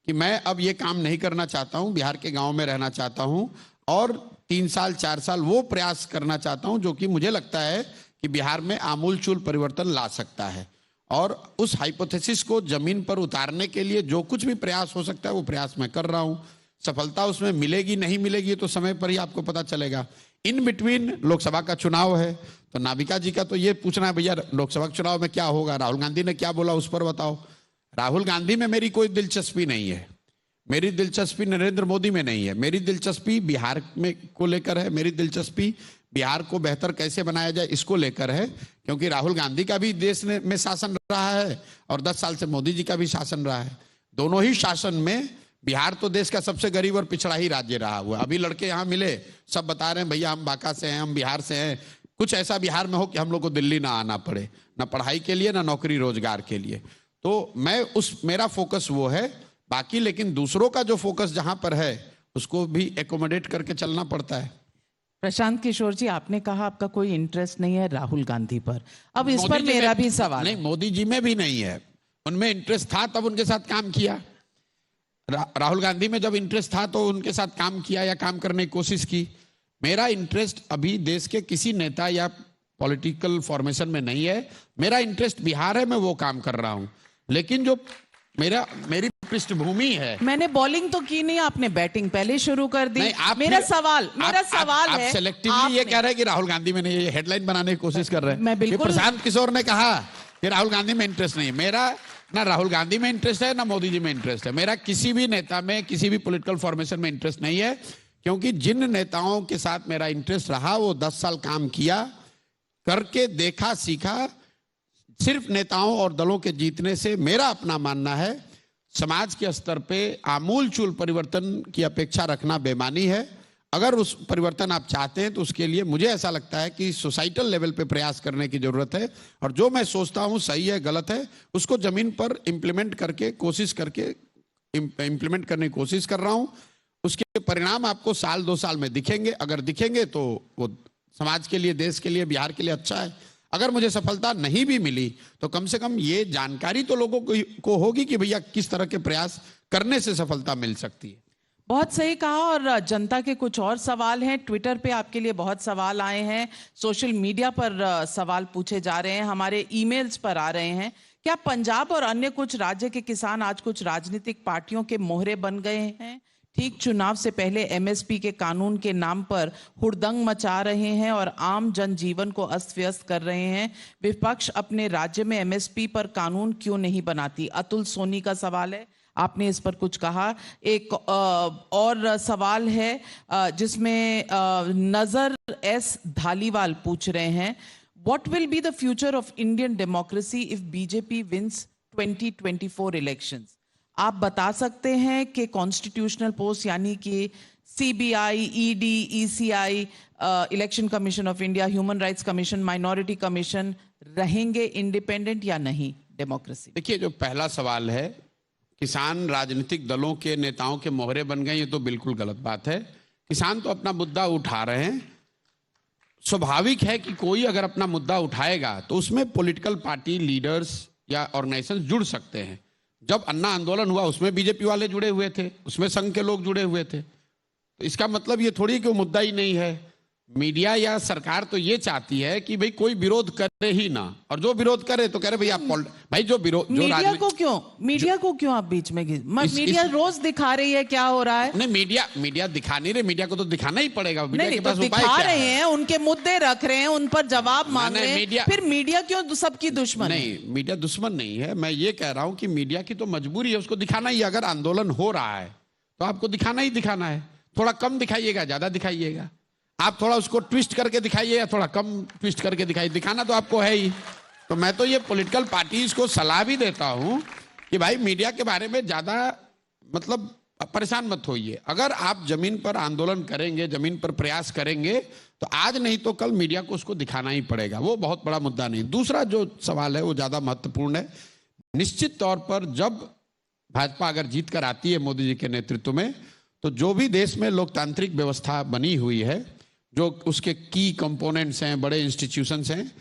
कि मैं अब ये काम नहीं करना चाहता हूं, बिहार के गांव में रहना चाहता हूं और 3 साल 4 साल वो प्रयास करना चाहता हूं जो कि मुझे लगता है कि बिहार में आमूलचूल परिवर्तन ला सकता है। और उस हाइपोथेसिस को जमीन पर उतारने के लिए जो कुछ भी प्रयास हो सकता है वो प्रयास मैं कर रहा हूं। सफलता उसमें मिलेगी नहीं मिलेगी तो समय पर ही आपको पता चलेगा। इन बिटवीन लोकसभा का चुनाव है, तो नाविका जी का तो ये पूछना है भैया लोकसभा के चुनाव में क्या होगा, राहुल गांधी ने क्या बोला उस पर बताओ। राहुल गांधी में मेरी कोई दिलचस्पी नहीं है, मेरी दिलचस्पी नरेंद्र मोदी में नहीं है, मेरी दिलचस्पी बिहार में को लेकर है, मेरी दिलचस्पी बिहार को बेहतर कैसे बनाया जाए इसको लेकर है। क्योंकि राहुल गांधी का भी देश में शासन रहा है और 10 साल से मोदी जी का भी शासन रहा है। दोनों ही शासन में बिहार तो देश का सबसे गरीब और पिछड़ा ही राज्य रहा हुआ। अभी लड़के यहाँ मिले, सब बता रहे हैं भैया हम बांका से हैं, हम बिहार से हैं, कुछ ऐसा बिहार में हो कि हम लोग को दिल्ली ना आना पड़े, ना पढ़ाई के लिए ना नौकरी रोजगार के लिए। तो मैं मेरा फोकस वो है। बाकी लेकिन दूसरों का जो फोकस जहां पर है उसको भी एकोमोडेट करके चलना पड़ता है। प्रशांत किशोर जी, आपने कहा आपका कोई इंटरेस्ट नहीं है राहुल गांधी पर, अब इस पर मेरा भी सवाल नहीं, मोदी जी में भी नहीं है, उनमें इंटरेस्ट था तब उनके साथ काम किया। राहुल गांधी में जब इंटरेस्ट था तो उनके साथ काम किया या काम करने की कोशिश की। मेरा इंटरेस्ट अभी देश के किसी नेता या पॉलिटिकल फॉर्मेशन में नहीं है। मेरा इंटरेस्ट बिहार है, मैं वो काम कर रहा हूं। लेकिन जो मेरी पृष्ठभूमि है, मैंने बॉलिंग तो की नहीं, आपने बैटिंग पहले शुरू कर दी। मेरा सवाल आप है, सेलेक्टिवली ये कह रहे हैं कि राहुल गांधी में नहीं, ये हेडलाइन बनाने की कोशिश कर रहे हैं। मैं बिल्कुल, प्रशांत किशोर ने कहा कि राहुल गांधी में इंटरेस्ट नहीं है। मेरा ना राहुल गांधी में इंटरेस्ट है ना मोदी जी में इंटरेस्ट है। मेरा किसी भी नेता में, किसी भी पॉलिटिकल फॉर्मेशन में इंटरेस्ट नहीं है, क्योंकि जिन नेताओं के साथ मेरा इंटरेस्ट रहा वो 10 साल काम किया, करके देखा, सीखा। सिर्फ नेताओं और दलों के जीतने से मेरा अपना मानना है समाज के स्तर पे आमूल चूल परिवर्तन की अपेक्षा रखना बेमानी है। अगर उस परिवर्तन आप चाहते हैं तो उसके लिए मुझे ऐसा लगता है कि सोसाइटल लेवल पे प्रयास करने की जरूरत है। और जो मैं सोचता हूं सही है, गलत है, उसको जमीन पर इम्प्लीमेंट करके इम्प्लीमेंट करने की कोशिश कर रहा हूं। उसके परिणाम आपको 1-2 साल में दिखेंगे। अगर दिखेंगे तो वो समाज के लिए, देश के लिए, बिहार के लिए अच्छा है। अगर मुझे सफलता नहीं भी मिली तो कम से कम ये जानकारी तो लोगों को होगी कि भैया किस तरह के प्रयास करने से सफलता मिल सकती है। बहुत सही कहा। और जनता के कुछ और सवाल हैं। ट्विटर पे आपके लिए बहुत सवाल आए हैं, सोशल मीडिया पर सवाल पूछे जा रहे हैं, हमारे ईमेल्स पर आ रहे हैं। क्या पंजाब और अन्य कुछ राज्य के किसान आज कुछ राजनीतिक पार्टियों के मोहरे बन गए हैं? ठीक चुनाव से पहले एमएसपी के कानून के नाम पर हुड़दंग मचा रहे हैं और आम जनजीवन को अस्त व्यस्त कर रहे हैं। विपक्ष अपने राज्य में एमएसपी पर कानून क्यों नहीं बनाती? अतुल सोनी का सवाल है, आपने इस पर कुछ कहा। एक और सवाल है जिसमें नजर एस धालीवाल पूछ रहे हैं, what will be the future of Indian democracy if BJP wins 2024 elections? आप बता सकते हैं कि कॉन्स्टिट्यूशनल पोस्ट यानी कि CBI, ED, ECI, election commission of India, human rights commission, minority commission रहेंगे इंडिपेंडेंट या नहीं डेमोक्रेसी? देखिए, जो पहला सवाल है, किसान राजनीतिक दलों के नेताओं के मोहरे बन गए, ये तो बिल्कुल गलत बात है। किसान तो अपना मुद्दा उठा रहे हैं। स्वाभाविक है कि कोई अगर अपना मुद्दा उठाएगा तो उसमें पॉलिटिकल पार्टी, लीडर्स या ऑर्गेनाइजेशन जुड़ सकते हैं। जब अन्ना आंदोलन हुआ उसमें बीजेपी वाले जुड़े हुए थे, उसमें संघ के लोग जुड़े हुए थे। तो इसका मतलब ये थोड़ी कि वो मुद्दा ही नहीं है। मीडिया या सरकार तो ये चाहती है कि भाई कोई विरोध करे ही ना, और जो विरोध करे तो कह रहे भाई आप भाई जो विरोध, जो मीडिया को क्यों आप बीच में मीडिया रोज दिखा रही है क्या हो रहा है? नहीं, मीडिया दिखा नहीं रहे, मीडिया को तो दिखाना ही पड़ेगा। मीडिया के पास तो दिखा रहे हैं, उनके मुद्दे रख रहे हैं, उन पर जवाब मांग रहे हैं, फिर मीडिया क्यों सबकी दुश्मन? नहीं, मीडिया दुश्मन नहीं है। मैं ये कह रहा हूं कि मीडिया की तो मजबूरी है, उसको दिखाना ही। अगर आंदोलन हो रहा है तो आपको दिखाना ही दिखाना है। थोड़ा कम दिखाइएगा, ज्यादा दिखाइएगा। आप थोड़ा उसको ट्विस्ट करके दिखाइए या थोड़ा कम ट्विस्ट करके दिखाइए, दिखाना तो आपको है ही। तो मैं तो ये पॉलिटिकल पार्टीज को सलाह भी देता हूं कि भाई मीडिया के बारे में ज्यादा मतलब परेशान मत होइए। अगर आप जमीन पर आंदोलन करेंगे, जमीन पर प्रयास करेंगे, तो आज नहीं तो कल मीडिया को उसको दिखाना ही पड़ेगा। वो बहुत बड़ा मुद्दा नहीं। दूसरा जो सवाल है वो ज्यादा महत्वपूर्ण है। निश्चित तौर पर जब भाजपा अगर जीत कर आती है मोदी जी के नेतृत्व में, तो जो भी देश में लोकतांत्रिक व्यवस्था बनी हुई है, जो उसके की कंपोनेंट्स हैं, बड़े इंस्टीट्यूशंस हैं,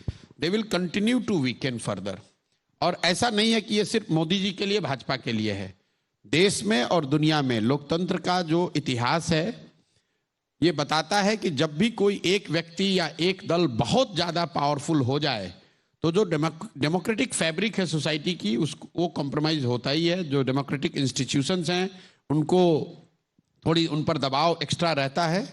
they will continue to weaken further. और ऐसा नहीं है कि ये सिर्फ मोदी जी के लिए, भाजपा के लिए है। देश में और दुनिया में लोकतंत्र का जो इतिहास है ये बताता है कि जब भी कोई एक व्यक्ति या एक दल बहुत ज्यादा पावरफुल हो जाए तो जो डेमोक्रेटिक फैब्रिक है सोसाइटी की, उसको वो कॉम्प्रोमाइज होता ही है। जो डेमोक्रेटिक इंस्टीट्यूशंस हैं उनको थोड़ी उन पर दबाव एक्स्ट्रा रहता है।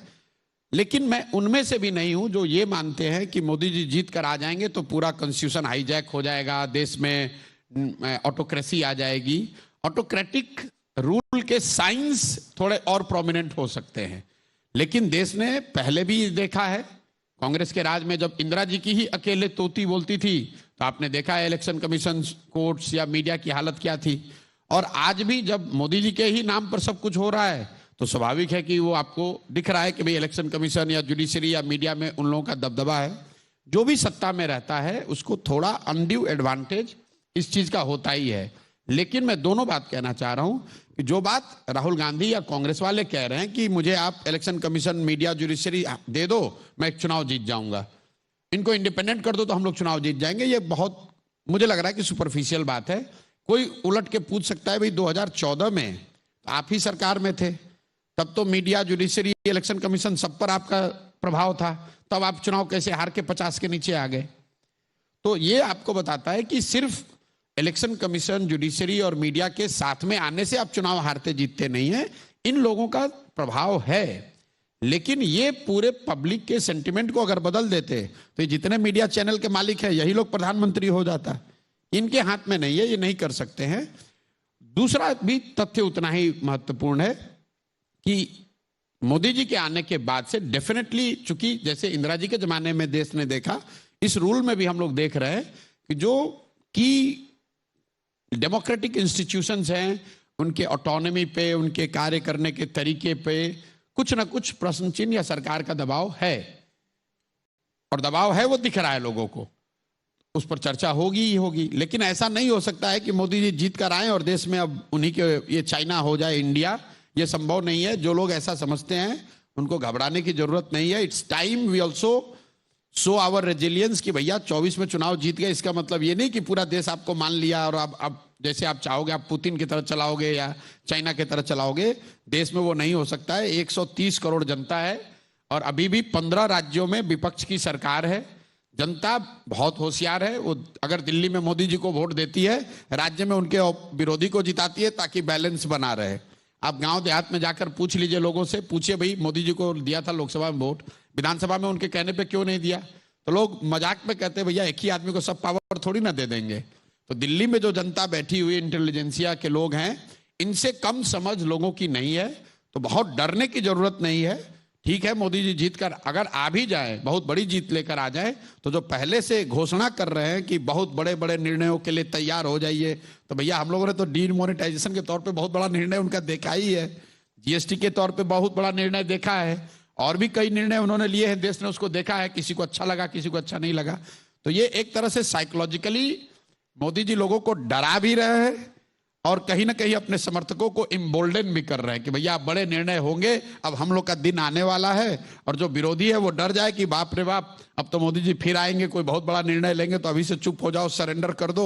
लेकिन मैं उनमें से भी नहीं हूं जो ये मानते हैं कि मोदी जी जीत कर आ जाएंगे तो पूरा कॉन्स्टिट्यूशन हाईजैक हो जाएगा, देश में ऑटोक्रेसी आ जाएगी। ऑटोक्रेटिक रूल के साइंस थोड़े और प्रोमिनेंट हो सकते हैं, लेकिन देश ने पहले भी देखा है। कांग्रेस के राज में जब इंदिरा जी की ही अकेले तोती बोलती थी तो आपने देखा है इलेक्शन कमीशन, कोर्ट्स या मीडिया की हालत क्या थी। और आज भी जब मोदी जी के ही नाम पर सब कुछ हो रहा है तो स्वाभाविक है कि वो आपको दिख रहा है कि भाई इलेक्शन कमीशन या जुडिशरी या मीडिया में उन लोगों का दबदबा है। जो भी सत्ता में रहता है उसको थोड़ा अनड्यू एडवांटेज इस चीज का होता ही है। लेकिन मैं दोनों बात कहना चाह रहा हूं कि जो बात राहुल गांधी या कांग्रेस वाले कह रहे हैं कि मुझे आप इलेक्शन कमीशन, मीडिया, जुडिशरी दे दो, मैं एक चुनाव जीत जाऊंगा, इनको इंडिपेंडेंट कर दो तो हम लोग चुनाव जीत जाएंगे, ये बहुत मुझे लग रहा है कि सुपरफिशियल बात है। कोई उलट के पूछ सकता है भाई 2014 में तो आप ही सरकार में थे, तब तो मीडिया, जुडिशरी, इलेक्शन कमीशन सब पर आपका प्रभाव था, तब आप चुनाव कैसे हार के 50 के नीचे आ गए? तो ये आपको बताता है कि सिर्फ इलेक्शन कमीशन, जुडिशरी और मीडिया के साथ में आने से आप चुनाव हारते जीतते नहीं है, इन लोगों का प्रभाव है। लेकिन ये पूरे पब्लिक के सेंटिमेंट को अगर बदल देते तो ये जितने मीडिया चैनल के मालिक है यही लोग प्रधानमंत्री हो जाता। इनके हाथ में नहीं है, ये नहीं कर सकते हैं। दूसरा भी तथ्य उतना ही महत्वपूर्ण है कि मोदी जी के आने के बाद से डेफिनेटली, चूंकि जैसे इंदिरा जी के जमाने में देश ने देखा, इस रूल में भी हम लोग देख रहे हैं कि जो की डेमोक्रेटिक इंस्टीट्यूशंस हैं उनके ऑटोनॉमी पे, उनके कार्य करने के तरीके पे कुछ ना कुछ प्रश्न चिन्ह या सरकार का दबाव है, और दबाव है वो दिख रहा है लोगों को, उस पर चर्चा होगी ही होगी। लेकिन ऐसा नहीं हो सकता है कि मोदी जी जीत कर आए और देश में अब उन्हीं के ये चाइना हो जाए इंडिया, ये संभव नहीं है। जो लोग ऐसा समझते हैं उनको घबराने की जरूरत नहीं है। It's time we also show our resilience कि भैया 24 में चुनाव जीत गए, इसका मतलब ये नहीं कि पूरा देश आपको मान लिया और अब जैसे आप चाहोगे आप पुतिन की तरह चलाओगे या चाइना की तरह चलाओगे। देश में वो नहीं हो सकता है। 130 करोड़ जनता है और अभी भी 15 राज्यों में विपक्ष की सरकार है। जनता बहुत होशियार है, वो अगर दिल्ली में मोदी जी को वोट देती है, राज्य में उनके विरोधी को जिताती है ताकि बैलेंस बना रहे। आप गांव देहात में जाकर पूछ लीजिए लोगों से, पूछिए भाई मोदी जी को दिया था लोकसभा में वोट, विधानसभा में उनके कहने पे क्यों नहीं दिया? तो लोग मजाक में कहते हैं भैया एक ही आदमी को सब पावर थोड़ी ना दे देंगे। तो दिल्ली में जो जनता बैठी हुई इंटेलिजेंसिया के लोग हैं, इनसे कम समझ लोगों की नहीं है, तो बहुत डरने की जरूरत नहीं है। ठीक है, मोदी जी जीत कर अगर आ भी जाए, बहुत बड़ी जीत लेकर आ जाए, तो जो पहले से घोषणा कर रहे हैं कि बहुत बड़े बड़े निर्णयों के लिए तैयार हो जाइए, तो भैया हम लोगों ने तो डीमोनेटाइजेशन के तौर पे बहुत बड़ा निर्णय उनका देखा ही है, जीएसटी के तौर पे बहुत बड़ा निर्णय देखा है, और भी कई निर्णय उन्होंने लिए हैं, देश ने उसको देखा है, किसी को अच्छा लगा किसी को अच्छा नहीं लगा। तो ये एक तरह से साइकोलॉजिकली मोदी जी लोगों को डरा भी रहे हैं और कहीं ना कहीं अपने समर्थकों को इम्बोल्डन भी कर रहे हैं कि भैया बड़े निर्णय होंगे, अब हम लोग का दिन आने वाला है। और जो विरोधी है वो डर जाए कि बाप रे बाप, अब तो मोदी जी फिर आएंगे, कोई बहुत बड़ा निर्णय लेंगे, तो अभी से चुप हो जाओ, सरेंडर कर दो,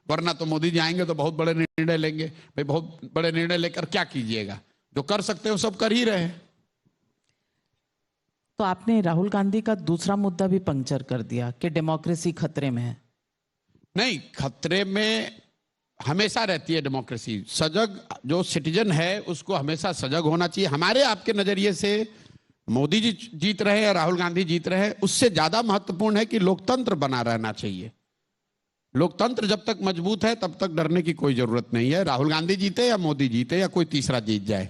वरना तो मोदी जी आएंगे तो बहुत बड़े निर्णय लेंगे। भाई बहुत बड़े निर्णय लेकर क्या कीजिएगा? जो कर सकते हो सब कर ही रहे हैं। तो आपने राहुल गांधी का दूसरा मुद्दा भी पंक्चर कर दिया कि डेमोक्रेसी खतरे में है। नहीं, खतरे में हमेशा रहती है डेमोक्रेसी। सजग जो सिटीजन है उसको हमेशा सजग होना चाहिए। हमारे आपके नजरिए से मोदी जी जीत रहे या राहुल गांधी जीत रहे, उससे ज्यादा महत्वपूर्ण है कि लोकतंत्र बना रहना चाहिए। लोकतंत्र जब तक मजबूत है तब तक डरने की कोई जरूरत नहीं है। राहुल गांधी जीते या मोदी जीते या कोई तीसरा जीत जाए,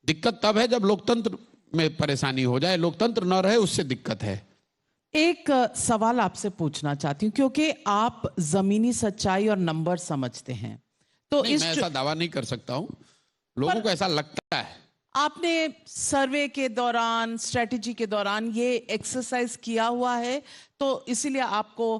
दिक्कत तब है जब लोकतंत्र में परेशानी हो जाए। लोकतंत्र न रहे उससे दिक्कत है। एक सवाल आपसे पूछना चाहती हूँ, क्योंकि आप जमीनी सच्चाई और नंबर समझते हैं, तो नहीं, मैं ऐसा दावा नहीं कर सकता हूँ, लोगों को ऐसा लगता है। आपने सर्वे के दौरान, स्ट्रेटेजी के दौरान ये एक्सरसाइज किया हुआ है, तो इसीलिए आपको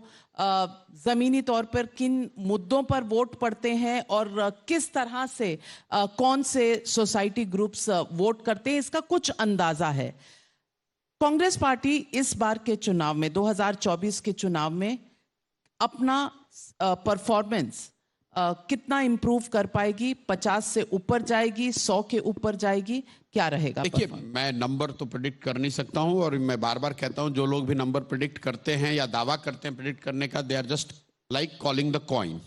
जमीनी तौर पर किन मुद्दों पर वोट पड़ते हैं और किस तरह से कौन से सोसाइटी ग्रुप्स वोट करते हैं, इसका कुछ अंदाजा है। कांग्रेस पार्टी इस बार के चुनाव में, 2024 के चुनाव में अपना परफॉर्मेंस कितना इंप्रूव कर पाएगी? 50 से ऊपर जाएगी, 100 के ऊपर जाएगी, क्या रहेगा? देखिए, मैं नंबर तो प्रेडिक्ट कर नहीं सकता हूं, और मैं बार बार कहता हूं जो लोग भी नंबर प्रेडिक्ट करते हैं या दावा करते हैं प्रेडिक्ट करने का, they are just like calling the coin.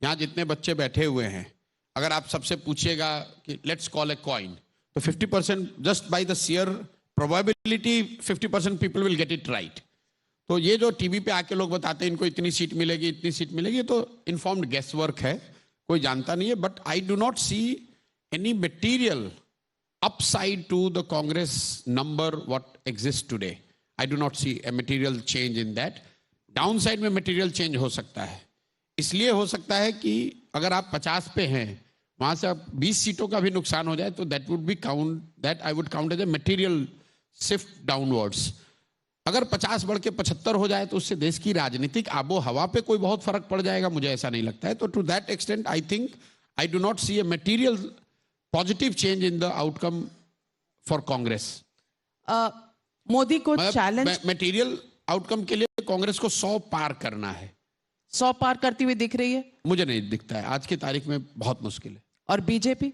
यहाँ जितने बच्चे बैठे हुए हैं, अगर आप सबसे पूछिएगा कि लेट्स कॉल ए कॉइन, तो 50% just by the share probability 50% people will get it right. तो ये जो टीवी पे आके लोग बताते हैं इनको इतनी सीट मिलेगी इतनी सीट मिलेगी, तो इन्फॉर्म्ड गेस वर्क है, कोई जानता नहीं है। But I do not see any material upside to the Congress number what exists today. I do not see a material change in that. Downside में material change हो सकता है। इसलिए हो सकता है कि अगर आप 50 पे हैं, वहां से आप 20 सीटों का भी नुकसान हो जाए, तो that would be count, that I would count as a material shift downwards. अगर 50 बढ़ के 75 हो जाए तो उससे देश की राजनीतिक आबो हवा पे कोई बहुत फर्क पड़ जाएगा, मुझे ऐसा नहीं लगता है। तो to that extent I think I do not see a material positive change in the outcome for Congress. Modi को चैलेंज, मटेरियल आउटकम के लिए कांग्रेस को 100 पार करना है। 100 पार करती हुई दिख रही है? मुझे नहीं दिखता है, आज की तारीख में बहुत मुश्किल है। और बीजेपी?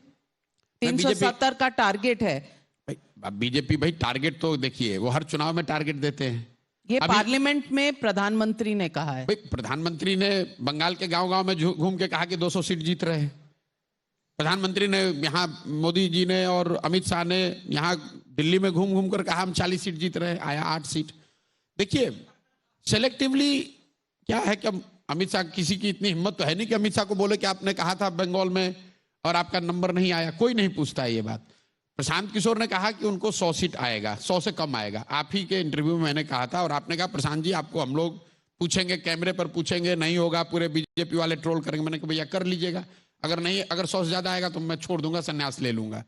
370 का टारगेट है। बीजेपी भाई टारगेट तो देखिए वो हर चुनाव में टारगेट देते हैं। ये पार्लियामेंट में प्रधानमंत्री ने कहा है। भाई प्रधानमंत्री ने बंगाल के गांव-गांव में घूम के कहा कि 200 सीट जीत रहे हैं। प्रधानमंत्री ने यहाँ मोदी जी ने और अमित शाह ने यहाँ दिल्ली में घूम घूम कर कहा हम 40 सीट जीत रहे हैं, आया 8 सीट। देखिए सेलेक्टिवली क्या है कि अमित शाह, किसी की इतनी हिम्मत तो है नहीं कि अमित शाह को बोले कि आपने कहा था बंगाल में और आपका नंबर नहीं आया। कोई नहीं पूछता है ये बात। प्रशांत किशोर ने कहा कि उनको 100 सीट आएगा, 100 से कम आएगा। आप ही के इंटरव्यू में मैंने कहा था और आपने कहा प्रशांत जी आपको हम लोग पूछेंगे, कैमरे पर पूछेंगे, नहीं होगा पूरे बीजेपी वाले ट्रोल करेंगे। मैंने कहा भैया कर लीजिएगा, अगर 100 से ज्यादा आएगा तो मैं छोड़ दूंगा, संन्यास ले लूंगा।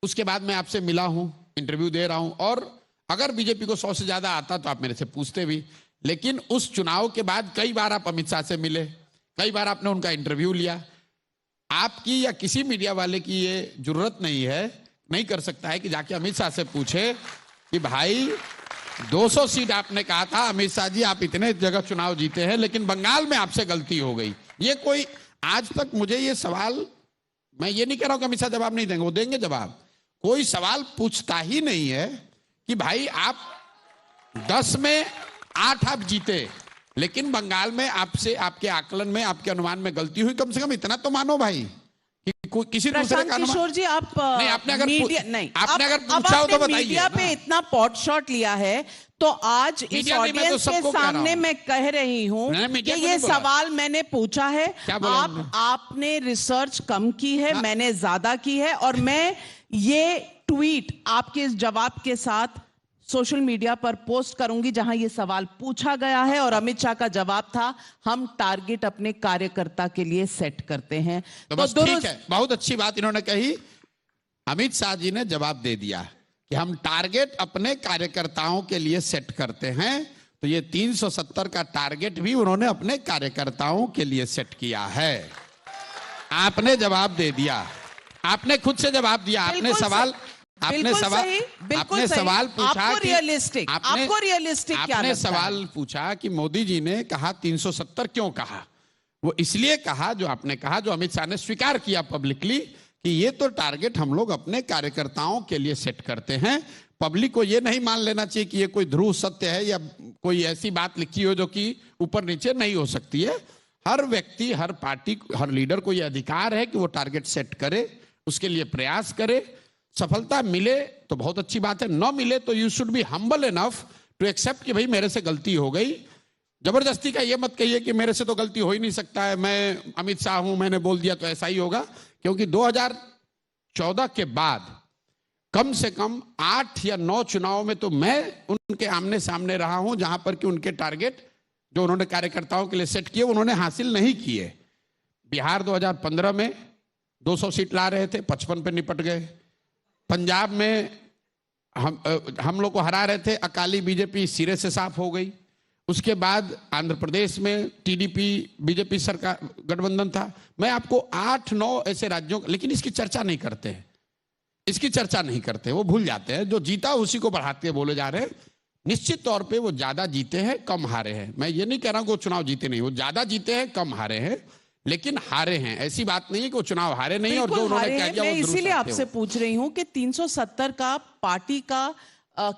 उसके बाद मैं आपसे मिला हूं, इंटरव्यू दे रहा हूं, और अगर बीजेपी को 100 से ज्यादा आता तो आप मेरे से पूछते भी। लेकिन उस चुनाव के बाद कई बार आप अमित शाह से मिले, कई बार आपने उनका इंटरव्यू लिया। आपकी या किसी मीडिया वाले की ये जरूरत नहीं कर सकता है कि जाके अमित शाह से पूछे कि भाई 200 सीट आपने कहा था, अमित शाह जी आप इतने जगह चुनाव जीते हैं लेकिन बंगाल में आपसे गलती हो गई। ये कोई आज तक मुझे ये सवाल, मैं ये नहीं कह रहा हूं कि अमित शाह जवाब नहीं देंगे, वो देंगे जवाब। कोई सवाल पूछता ही नहीं है कि भाई आप 10 में 8 आप जीते लेकिन बंगाल में आपसे, आपके आकलन में, आपके अनुमान में गलती हुई। कम से कम इतना तो मानो भाई कि किसी दूसरे का किशोर जी आप नहीं, आपने अगर आपने अगर पूछा हो तो बताइए। मीडिया पे इतना पॉट शॉट लिया है तो आज इस ऑडियंस के सामने मैं कह रही हूं कि ये सवाल मैंने पूछा है। आपने रिसर्च कम की है, मैंने ज्यादा की है, और मैं ये ट्वीट आपके इस जवाब के साथ सोशल मीडिया पर पोस्ट करूंगी जहां ये सवाल पूछा गया है और अमित शाह का जवाब था हम टारगेट अपने कार्यकर्ता के लिए सेट करते हैं। तो बस ठीक है, बहुत अच्छी बात इन्होंने कही। अमित शाह जी ने जवाब दे दिया कि हम टारगेट अपने कार्यकर्ताओं के लिए सेट करते हैं। तो ये 370 का टारगेट भी उन्होंने अपने कार्यकर्ताओं के लिए सेट किया है। आपने जवाब दे दिया, आपने खुद से जवाब दिया। आपने सवाल पूछा, आपने सवाल पूछा कि मोदी जी ने कहा 370 क्यों कहा। वो इसलिए कहा जो आपने कहा, जो अमित शाह ने स्वीकार किया पब्लिकली कि ये तो टारगेट हम लोग अपने कार्यकर्ताओं के लिए सेट करते हैं। पब्लिक को ये नहीं मान लेना चाहिए कि ये कोई ध्रुव सत्य है या कोई ऐसी बात लिखी हो जो कि ऊपर नीचे नहीं हो सकती है। हर व्यक्ति, हर पार्टी, हर लीडर को यह अधिकार है कि वो टारगेट सेट करे, उसके लिए प्रयास करे। सफलता मिले तो बहुत अच्छी बात है, न मिले तो you should be humble enough to accept कि भाई मेरे से गलती हो गई। जबरदस्ती का ये मत कहिए कि मेरे से तो गलती हो ही नहीं सकता है, मैं अमित शाह हूं, मैंने बोल दिया तो ऐसा ही होगा। क्योंकि 2014 के बाद कम से कम 8 या 9 चुनाव में तो मैं उनके आमने सामने रहा हूं जहां पर कि उनके टारगेट जो उन्होंने कार्यकर्ताओं के लिए सेट किए उन्होंने हासिल नहीं किए। बिहार 2015 में 200 सीट ला रहे थे, 55 पे निपट गए। पंजाब में हम लोग को हरा रहे थे, अकाली बीजेपी सिरे से साफ हो गई। उसके बाद आंध्र प्रदेश में टीडीपी बीजेपी सरकार गठबंधन था। मैं आपको 8-9 ऐसे राज्यों, लेकिन इसकी चर्चा नहीं करते हैं, इसकी चर्चा नहीं करते, वो भूल जाते हैं। जो जीता उसी को बढ़ाते बोले जा रहे हैं। निश्चित तौर पे वो ज्यादा जीते हैं, कम हारे हैं। मैं ये नहीं कह रहा हूं कि वो चुनाव जीते नहीं, वो ज्यादा जीते हैं, कम हारे हैं, लेकिन हारे हैं। ऐसी बात नहीं है कि वो चुनाव हारे नहीं, और जो उन्होंने कह दिया वो इसीलिए आपसे पूछ रही हूं कि 370 का पार्टी का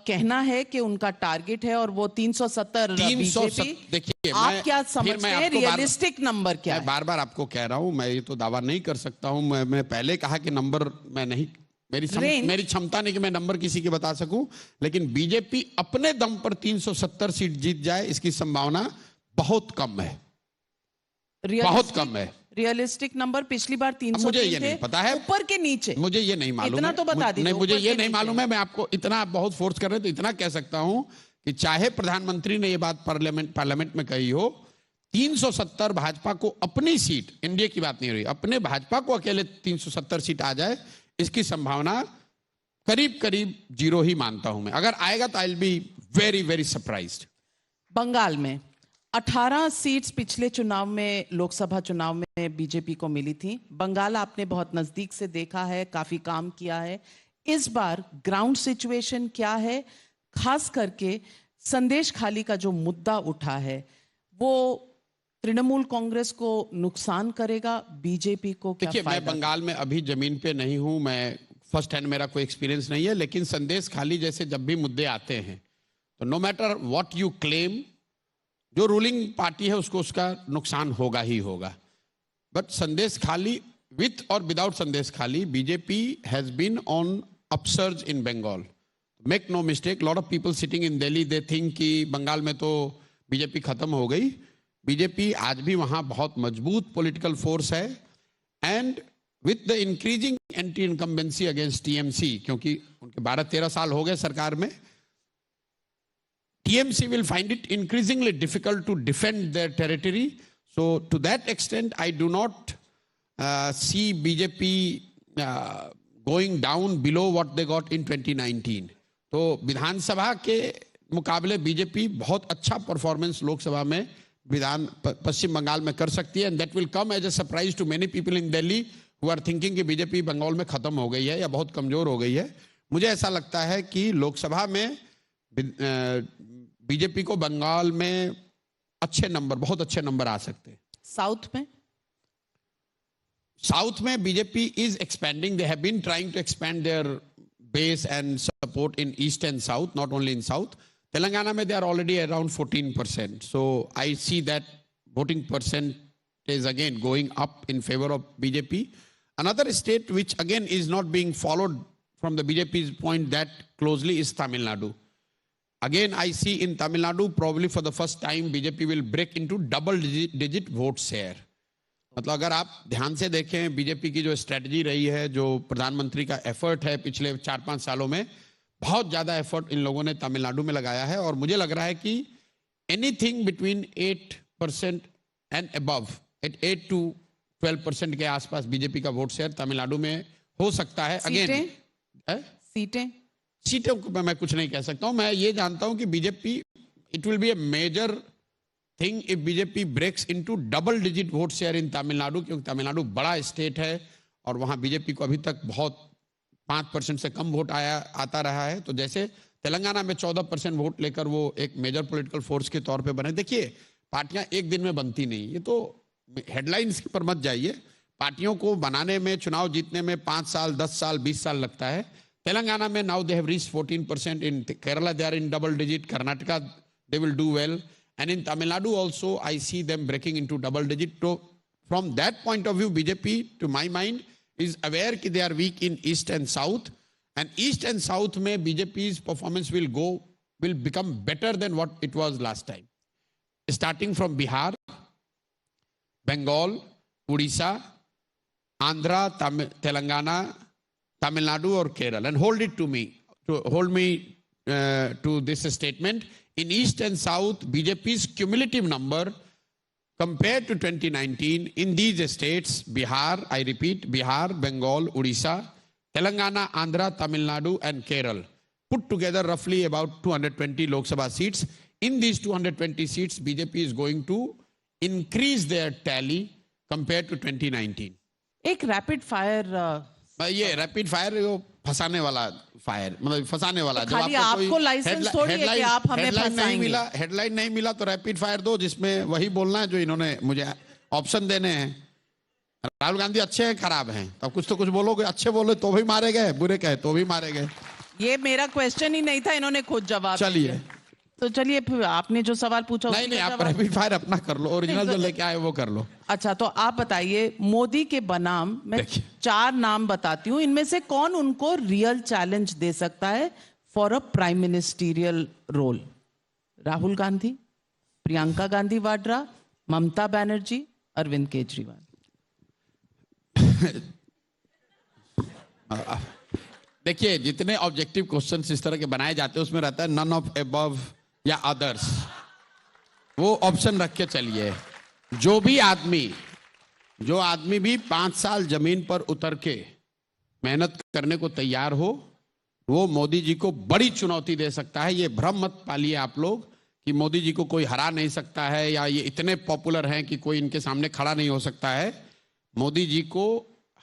कहना है कि उनका टारगेट है और वो 370 बीजेपी। देखिए आप क्या समझते हैं रियलिस्टिक नंबर क्या है? बार बार आपको कह रहा हूं, मैं ये तो दावा नहीं कर सकता हूं। मैं पहले कहा कि नंबर मैं नहीं, मेरी क्षमता नहीं कि मैं नंबर किसी के बता सकूं, लेकिन बीजेपी अपने दम पर 370 सीट जीत जाए इसकी संभावना बहुत कम है, बहुत कम है। रियलिस्टिक नंबर पिछली बार 300 मुझे ये नहीं पता है, ऊपर के नीचे मुझे ये नहीं मालूम, इतना तो बता दीजिए। नहीं, मुझे ये नहीं मालूम है। मैं आपको इतना, आप बहुत फोर्स कर रहे हैं तो इतना कह सकता हूं कि चाहे प्रधानमंत्री ने ये बात पार्लियामेंट में कही हो, 370 भाजपा को अपनी सीट, एनडीए की बात नहीं हो रही, अपने भाजपा को अकेले 370 सीट आ जाए, इसकी संभावना करीब करीब 0 ही मानता हूं मैं। अगर आएगा तो I will be very very surprised. Bengal में 18 सीट्स पिछले चुनाव में, लोकसभा चुनाव में बीजेपी को मिली थी। बंगाल आपने बहुत नजदीक से देखा है, काफी काम किया है। इस बार ग्राउंड सिचुएशन क्या है? खास करके संदेश खाली का जो मुद्दा उठा है वो तृणमूल कांग्रेस को नुकसान करेगा, बीजेपी को क्या देखिए, मैं फायदा? बंगाल में अभी जमीन पे नहीं हूं, मैं फर्स्ट हैंड मेरा कोई एक्सपीरियंस नहीं है, लेकिन संदेश खाली जैसे जब भी मुद्दे आते हैं तो no matter what you claim, जो रूलिंग पार्टी है उसको उसका नुकसान होगा ही होगा। बट संदेश खाली विथ और without Sandeshkhali, BJP has been on upsurge in Bengal. Make no mistake, lot of people sitting in Delhi they think कि बंगाल में तो बीजेपी खत्म हो गई। बीजेपी आज भी वहां बहुत मजबूत पॉलिटिकल फोर्स है, and with the increasing anti incumbency against TMC, क्योंकि उनके 12-13 साल हो गए सरकार में, TMC will find it increasingly difficult to defend their territory. So to that extent, I do not see BJP going down below what they got in 2019. तो विधानसभा के मुकाबले बीजेपी बहुत अच्छा परफॉर्मेंस लोकसभा में पश्चिम बंगाल में कर सकती है, and that will come as a surprise to many people in Delhi who are thinking कि बीजेपी बंगाल में खत्म हो गई है या बहुत कमजोर हो गई है। मुझे ऐसा लगता है कि लोकसभा में बीजेपी को बंगाल में अच्छे नंबर, बहुत अच्छे नंबर आ सकते हैं। साउथ में BJP is expanding, they have been trying to expand their base and support in east and south, not only in south. Telangana mein they are already around 14%. So I see that voting percent is again going up in favor of BJP. Another state which again is not being followed from the BJP's point that closely is Tamil Nadu. Again, I see in Tamil Nadu probably for the first time BJP will break into double digit vote share. मतलब अगर आप ध्यान से देखें BJP की जो strategy रही है, जो प्रधानमंत्री का एफर्ट है पिछले 4-5 सालों में, बहुत ज्यादा एफर्ट इन लोगों ने तमिलनाडु में लगाया है, और मुझे लग रहा है कि anything between 8% and above, 8 to 12% के आसपास बीजेपी का वोट शेयर तमिलनाडु में हो सकता है। अगेन सीटों को मैं कुछ नहीं कह सकता हूं, मैं ये जानता हूं कि BJP, it will be a major thing if BJP breaks into double digit vote share in Tamil Nadu, क्योंकि तमिलनाडु बड़ा स्टेट है और वहां बीजेपी को अभी तक बहुत 5% से कम वोट आता रहा है। तो जैसे तेलंगाना में 14% वोट लेकर वो एक मेजर पॉलिटिकल फोर्स के तौर पे बने। देखिए, पार्टियां एक दिन में बनती नहीं, ये तो हेडलाइंस पर मत जाइए। पार्टियों को बनाने में, चुनाव जीतने में 5 साल, 10 साल, 20 साल लगता है। तेलंगाना में now they have reached 14%, in Kerala they are in double digit, Karnataka they will do well, and in Tamil Nadu also I see them breaking into double digit. So from that point of view, BJP to my mind is aware that they are weak in east and south, and east and south mein BJP's performance will become better than what it was last time, starting from Bihar, Bengal, Odisha, Andhra, Telangana, Tamil Nadu or Kerala. And hold me to this statement. In east and south, BJP's cumulative number compared to 2019 in these states, Bihar, I repeat, Bihar, Bengal, Odisha, Telangana, Andhra, Tamil Nadu and Kerala, put together roughly about 220 Lok Sabha seats. In these 220 seats, BJP is going to increase their tally compared to 2019. एक rapid fire, ये rapid fire फंसाने वाला fire, मतलब फंसाने वाला। तो खाली आपको लाइसेंस थोड़ी है कि आप हमें फंसाएंगे। हेडलाइन नहीं मिला तो रैपिड फायर दो, जिसमें वही बोलना है जो इन्होंने मुझे ऑप्शन देने हैं। राहुल गांधी अच्छे हैं, खराब हैं, तो कुछ तो कुछ बोलोगे। अच्छे बोले तो भी मारे गए, बुरे कहे तो भी मारे गए। ये मेरा क्वेश्चन ही नहीं था, इन्होंने खुद जवाब। चलिए तो चलिए, आपने जो सवाल पूछा नहीं, आप रैपिड फायर अपना कर लो, ओरिजिनल जो लेके आए वो कर लो। अच्छा, तो आप बताइए, मोदी के बनाम मैं 4 नाम बताती हूँ, इनमें से कौन उनको रियल चैलेंज दे सकता है for a prime ministerial role? Rahul Gandhi, Priyanka Gandhi Vadra, Mamata Banerjee, Arvind Kejriwal. देखिए, जितने ऑब्जेक्टिव क्वेश्चंस इस तरह के बनाए जाते हैं उसमें रहता है नन ऑफ अबव या अदर्स, वो ऑप्शन रख के चलिए। जो आदमी भी 5 साल जमीन पर उतर के मेहनत करने को तैयार हो, वो मोदी जी को बड़ी चुनौती दे सकता है। ये भ्रम मत पालिए आप लोग कि मोदी जी को कोई हरा नहीं सकता है, या ये इतने पॉपुलर हैं कि कोई इनके सामने खड़ा नहीं हो सकता है। मोदी जी को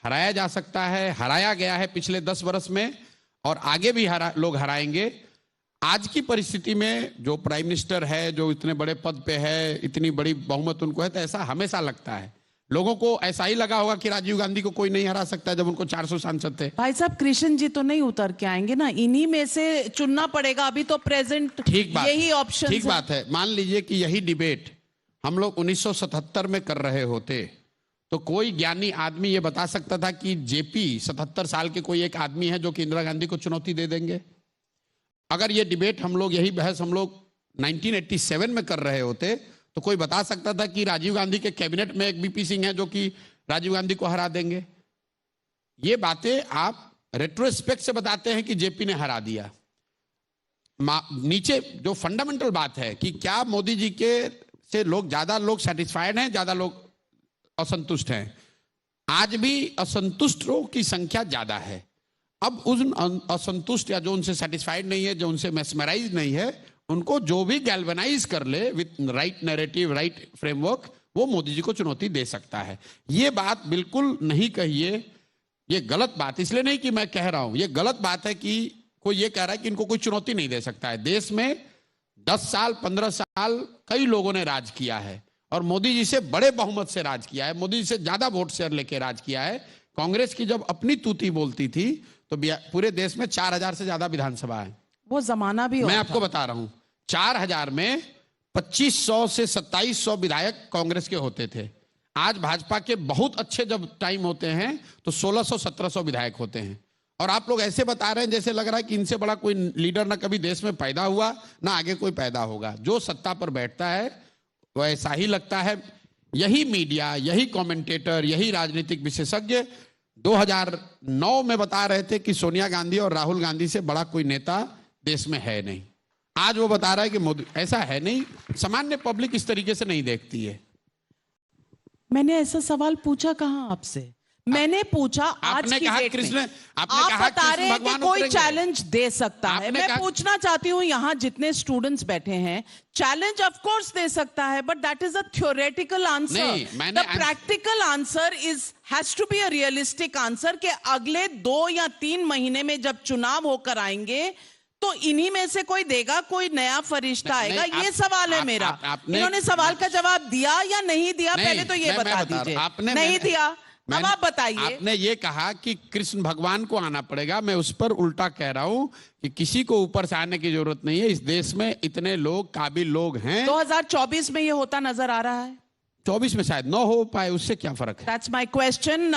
हराया जा सकता है, हराया गया है पिछले 10 वर्ष में, और आगे भी लोग हराएंगे। आज की परिस्थिति में जो प्राइम मिनिस्टर है, जो इतने बड़े पद पे है, इतनी बड़ी बहुमत उनको है, तो ऐसा हमेशा लगता है। लोगों को ऐसा ही लगा होगा कि राजीव गांधी को कोई नहीं हरा सकता जब उनको 400 सांसद थे। भाई साहब, कृष्ण जी तो नहीं उतर के आएंगे ना, इन्हीं में से चुनना पड़ेगा। अभी तो प्रेजेंट ठीक बात, यही ऑप्शन। ठीक बात है। मान लीजिए कि यही डिबेट हम लोग 1977 में कर रहे होते तो कोई ज्ञानी आदमी ये बता सकता था कि जेपी 77 साल के कोई एक आदमी है जो कि इंदिरा गांधी को चुनौती दे देंगे। अगर ये डिबेट हम लोग, यही बहस हम लोग 1987 में कर रहे होते तो कोई बता सकता था कि राजीव गांधी के कैबिनेट में एक बीपी सिंह है जो कि राजीव गांधी को हरा देंगे। ये बातें आप रेट्रोस्पेक्ट से बताते हैं कि जेपी ने हरा दिया। नीचे जो फंडामेंटल बात है कि क्या मोदी जी के से ज्यादा लोग सेटिस्फाइड हैं, ज्यादा लोग असंतुष्ट हैं। आज भी असंतुष्टों की संख्या ज्यादा है। अब उन असंतुष्ट या जो उनसे सेटिस्फाइड नहीं है, जो उनसे मेस्मराइज नहीं है, उनको जो भी गैल्वेनाइज कर ले with right narrative, right framework, वो मोदी जी को चुनौती दे सकता है। ये बात बिल्कुल नहीं कहिए, ये गलत बात। इसलिए नहीं कि मैं कह रहा हूं, ये गलत बात है कि कोई ये कह रहा है कि इनको कोई चुनौती नहीं दे सकता है। देश में 10 साल 15 साल कई लोगों ने राज किया है और मोदी जी से बड़े बहुमत से राज किया है, मोदी जी से ज्यादा वोट शेयर लेके राज किया है। कांग्रेस की जब अपनी तूती बोलती थी तो पूरे देश में 4000 से ज्यादा विधानसभा है। वो जमाना भी मैं आपको बता रहा हूं, 4000 में 2500 से 2700 विधायक कांग्रेस के होते थे। आज भाजपा के बहुत अच्छे जब टाइम होते हैं तो 1600-1700 विधायक होते हैं। और आप लोग ऐसे बता रहे हैं जैसे लग रहा है कि इनसे बड़ा कोई लीडर ना कभी देश में पैदा हुआ ना आगे कोई पैदा होगा। जो सत्ता पर बैठता है वो ऐसा ही लगता है। यही मीडिया, यही कमेंटेटर, यही राजनीतिक विशेषज्ञ 2009 में बता रहे थे कि सोनिया गांधी और राहुल गांधी से बड़ा कोई नेता देश में है नहीं। आज वो बता रहा है कि मोदी, ऐसा है नहीं। सामान्य पब्लिक इस तरीके से नहीं देखती है। मैंने ऐसा सवाल पूछा कहां आपसे? मैंने पूछा आज की डेट में आप बता रहे हैं कि कोई चैलेंज दे सकता है। मैं पूछना चाहती हूं, यहां जितने स्टूडेंट्स बैठे हैं, चैलेंज ऑफ कोर्स दे सकता है, but that is a theoretical answer. The practical answer has to be a realistic answer कि अगले 2 या 3 महीने में जब चुनाव होकर आएंगे तो इन्हीं में से कोई देगा, कोई नया फरिश्ता आएगा। ये सवाल है मेरा। इन्होंने सवाल का जवाब दिया या नहीं दिया, पहले तो ये बता दीजिए। नहीं दिया, अब आप बताइए। आपने ये कहा कि कृष्ण भगवान को आना पड़ेगा, मैं उस पर उल्टा कह रहा हूं कि किसी को ऊपर से आने की जरूरत नहीं है। इस देश में इतने लोग, काबिल लोग हैं। 2024 में ये होता नजर आ रहा है। 24 में शायद न हो पाए, उससे क्या फर्क है? That's my question.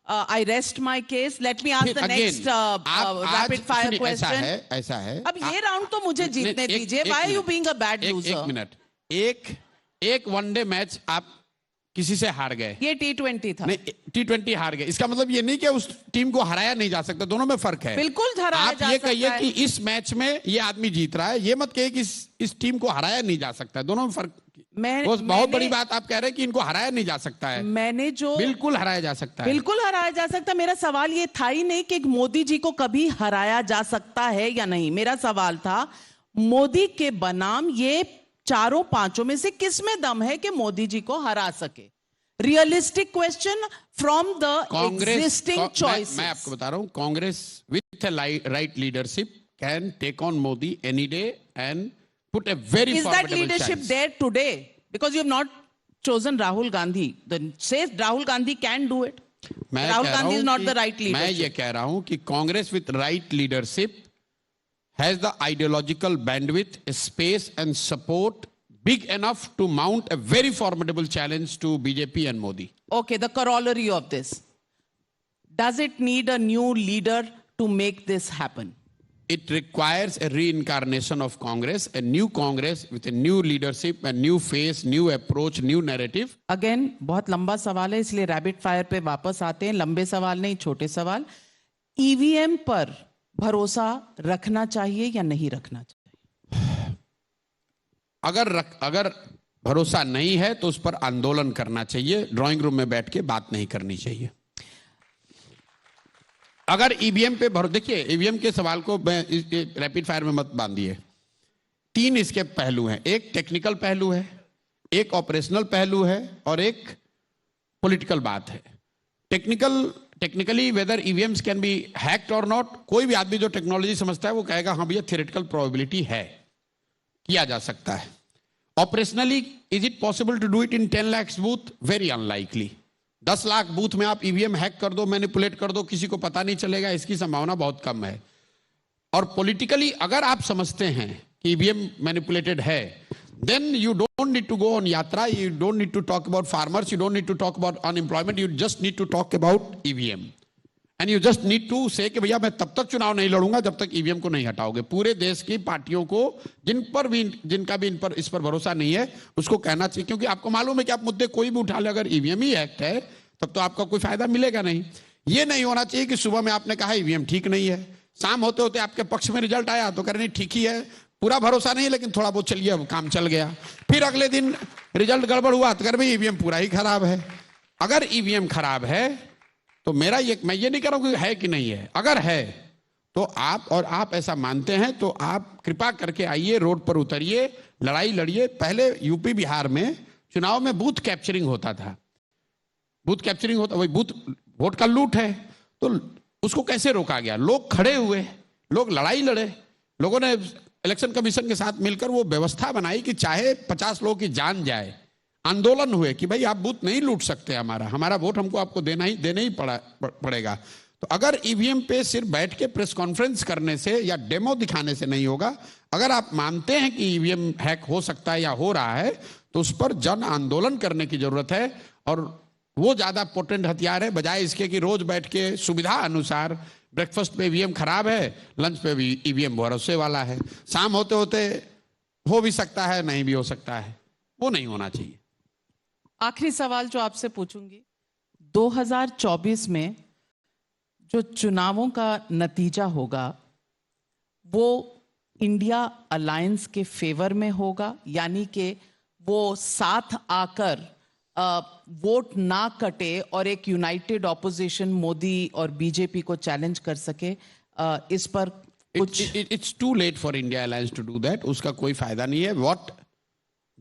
I rest my case. Let me ask the next rapid fire question. ऐसा है। अब ये राउंड तो मुझे जीतने दीजिए। Why are you being a bad loser? एक मिनट, एक वनडे मैच आप किसी से हार गए। ये T20 था। नहीं, T20 हार गए, इसका मतलब ये नहीं कि उस टीम को हराया नहीं जा सकता। दोनों में फर्क है। बिल्कुल हराया जा सकता है। आप ये कहिए कि इस मैच में ये आदमी जीत रहा है, ये मत कहिए कि इस टीम को हराया नहीं जा सकता। दोनों में फर्क। बहुत बड़ी बात आप कह रहे हैं कि इनको हराया नहीं जा सकता है। मैंने जो बिल्कुल हराया जा सकता है, बिल्कुल हराया जा सकता है। मेरा सवाल ये था ही नहीं कि मोदी जी को कभी हराया जा सकता है या नहीं। मेरा सवाल था मोदी के बनाम ये 4-5 में से किस में दम है कि मोदी जी को हरा सके। Realistic question from the existing choice. मैं आपको बता रहा हूं, Congress with right leadership can take on Modi any day and put a very is that leadership chance. there today? Because you have not chosen Rahul Gandhi. Then says Rahul Gandhi can do it. Rahul Gandhi is not the right leader. मैं ये कह रहा हूं कि Congress with right leadership has the ideological bandwidth, space and support big enough to mount a very formidable challenge to BJP and Modi. Okay, the corollary of this. Does it need a new leader to make this happen? It requires a reincarnation of Congress, a new Congress with a new leadership, a new face, new approach, new narrative. Again, बहुत लंबा सवाल है, इसलिए rapid fire पे वापस आते हैं। लंबे सवाल नहीं, छोटे सवाल। ईवीएम पर भरोसा रखना चाहिए या नहीं रखना चाहिए? अगर भरोसा नहीं है तो उस पर आंदोलन करना चाहिए, ड्राइंग रूम में बैठ के बात नहीं करनी चाहिए। अगर ईवीएम पे भरोसा, देखिए ईवीएम के सवाल को रैपिड फायर में मत बांधिए। 3 इसके पहलू हैं। एक टेक्निकल पहलू है, एक ऑपरेशनल पहलू है और एक पॉलिटिकल बात है। Technical technically whether EVMs can be hacked और नॉट, कोई भी आदमी जो टेक्नोलॉजी समझता है वो कहेगा हाँ भैया थियोरेटिकल प्रोबेबिलिटी है, किया जा सकता है। Operationally is it possible to do it in 10 lakh booth? Very unlikely. 10 lakh booth में आप ईवीएम हैक कर दो, मैनिपुलेट कर दो, किसी को पता नहीं चलेगा, इसकी संभावना बहुत कम है। और पॉलिटिकली अगर आप समझते हैं कि ईवीएम मैनिपुलेटेड है, then you don't need to go on yatra, you don't need to talk about farmers, you don't need to talk about unemployment, you just need to talk about EVM and you just need to say कि भैया मैं तब तक चुनाव नहीं लड़ूंगा जब तक EVM को नहीं हटाओगे। पूरे देश की पार्टियों को जिनका भी इस पर भरोसा नहीं है उसको कहना चाहिए, क्योंकि आपको मालूम है कि आप मुद्दे कोई भी उठा ले, अगर ईवीएम ही एक्ट है तब तो आपका कोई फायदा मिलेगा नहीं। ये नहीं होना चाहिए कि सुबह में आपने कहा ईवीएम ठीक नहीं है, शाम होते होते आपके पक्ष में रिजल्ट आया तो कह रहे नहीं ठीक ही है, पूरा भरोसा नहीं लेकिन थोड़ा बहुत चलिए, अब काम चल गया। फिर अगले दिन रिजल्ट गड़बड़ हुआ तो कर भाई ईवीएम पूरा ही खराब है। अगर ईवीएम खराब है तो मैं ये नहीं कह रहा हूं कि है कि नहीं है, अगर है तो आप ऐसा मानते हैं तो आप कृपा करके आइए, रोड पर उतरिए, लड़ाई लड़िए। पहले यूपी बिहार में चुनाव में बूथ कैप्चरिंग होता था, वही बूथ वोट का लूट है, तो उसको कैसे रोका गया? लोग खड़े हुए, लोग लड़ाई लड़े, लोगों ने इलेक्शन कमीशन के साथ मिलकर वो व्यवस्था बनाई कि चाहे 50 लोगों की जान जाए, आंदोलन हुए कि भाई आप बूथ नहीं लूट सकते, हमारा वोट हमको आपको देना ही पड़ेगा। तो अगर ईवीएम पे सिर्फ बैठ के प्रेस कॉन्फ्रेंस करने से या डेमो दिखाने से नहीं होगा, अगर आप मानते हैं कि ईवीएम हैक हो सकता है या हो रहा है तो उस पर जन आंदोलन करने की जरूरत है, और वो ज्यादा पोटेंट हथियार है बजाय इसके कि रोज बैठ के सुविधा अनुसार ब्रेकफास्ट पे ईवीएम खराब है, लंच पे भी ईवीएम भरोसे वाला है, शाम होते होते हो भी सकता है नहीं भी हो सकता है, वो नहीं होना चाहिए। आखिरी सवाल जो आपसे पूछूंगी, 2024 में जो चुनावों का नतीजा होगा वो इंडिया अलायंस के फेवर में होगा, यानी कि वो साथ आकर वोट ना कटे और एक यूनाइटेड ऑपोजिशन मोदी और बीजेपी को चैलेंज कर सके, इस पर कुछ? It's too late for India alliance to do that, उसका कोई फायदा नहीं है। What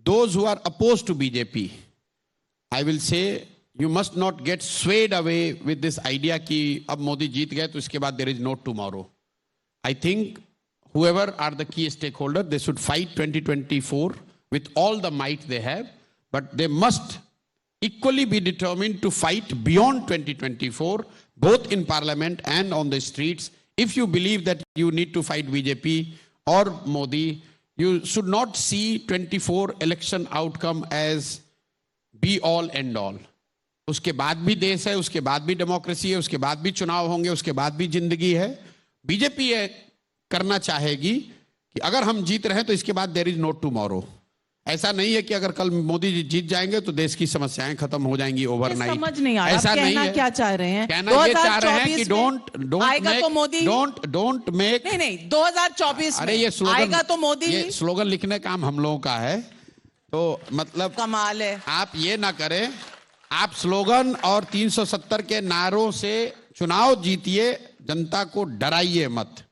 those who are oppose to BJP, I will say you must not get swayed away with this idea कि अब मोदी जीत गए तो इसके बाद there is no tomorrow. I think whoever are the key stakeholder, they should fight 2024 with all the might they have, but they must equally be determined to fight beyond 2024, both in parliament and on the streets. If you believe that you need to fight BJP or Modi, you should not see 24 election outcome as be all end all. उसके बाद भी देश है, उसके बाद भी democracy है, उसके बाद भी चुनाव होंगे, उसके बाद भी जिंदगी है। बीजेपी ये करना चाहेगी कि अगर हम जीत रहे हैं तो इसके बाद देयर इज नो टुमारो। ऐसा नहीं है कि अगर कल मोदी जी जीत जाएंगे तो देश की समस्याएं खत्म हो जाएंगी ओवरनाइट। समझ नहीं आया, ऐसा नहीं है। क्या चाह रहे हैं? कहना ये चाह रहे हैं कि डोंट मेक नहीं 2024 अरे ये स्लोगन आएगा तो मोदी, ये स्लोगन लिखने काम हम लोगों का है, तो मतलब कमाल है। आप ये ना करें, आप स्लोगन और 370 के नारों से चुनाव जीतिए, जनता को डराइए मत।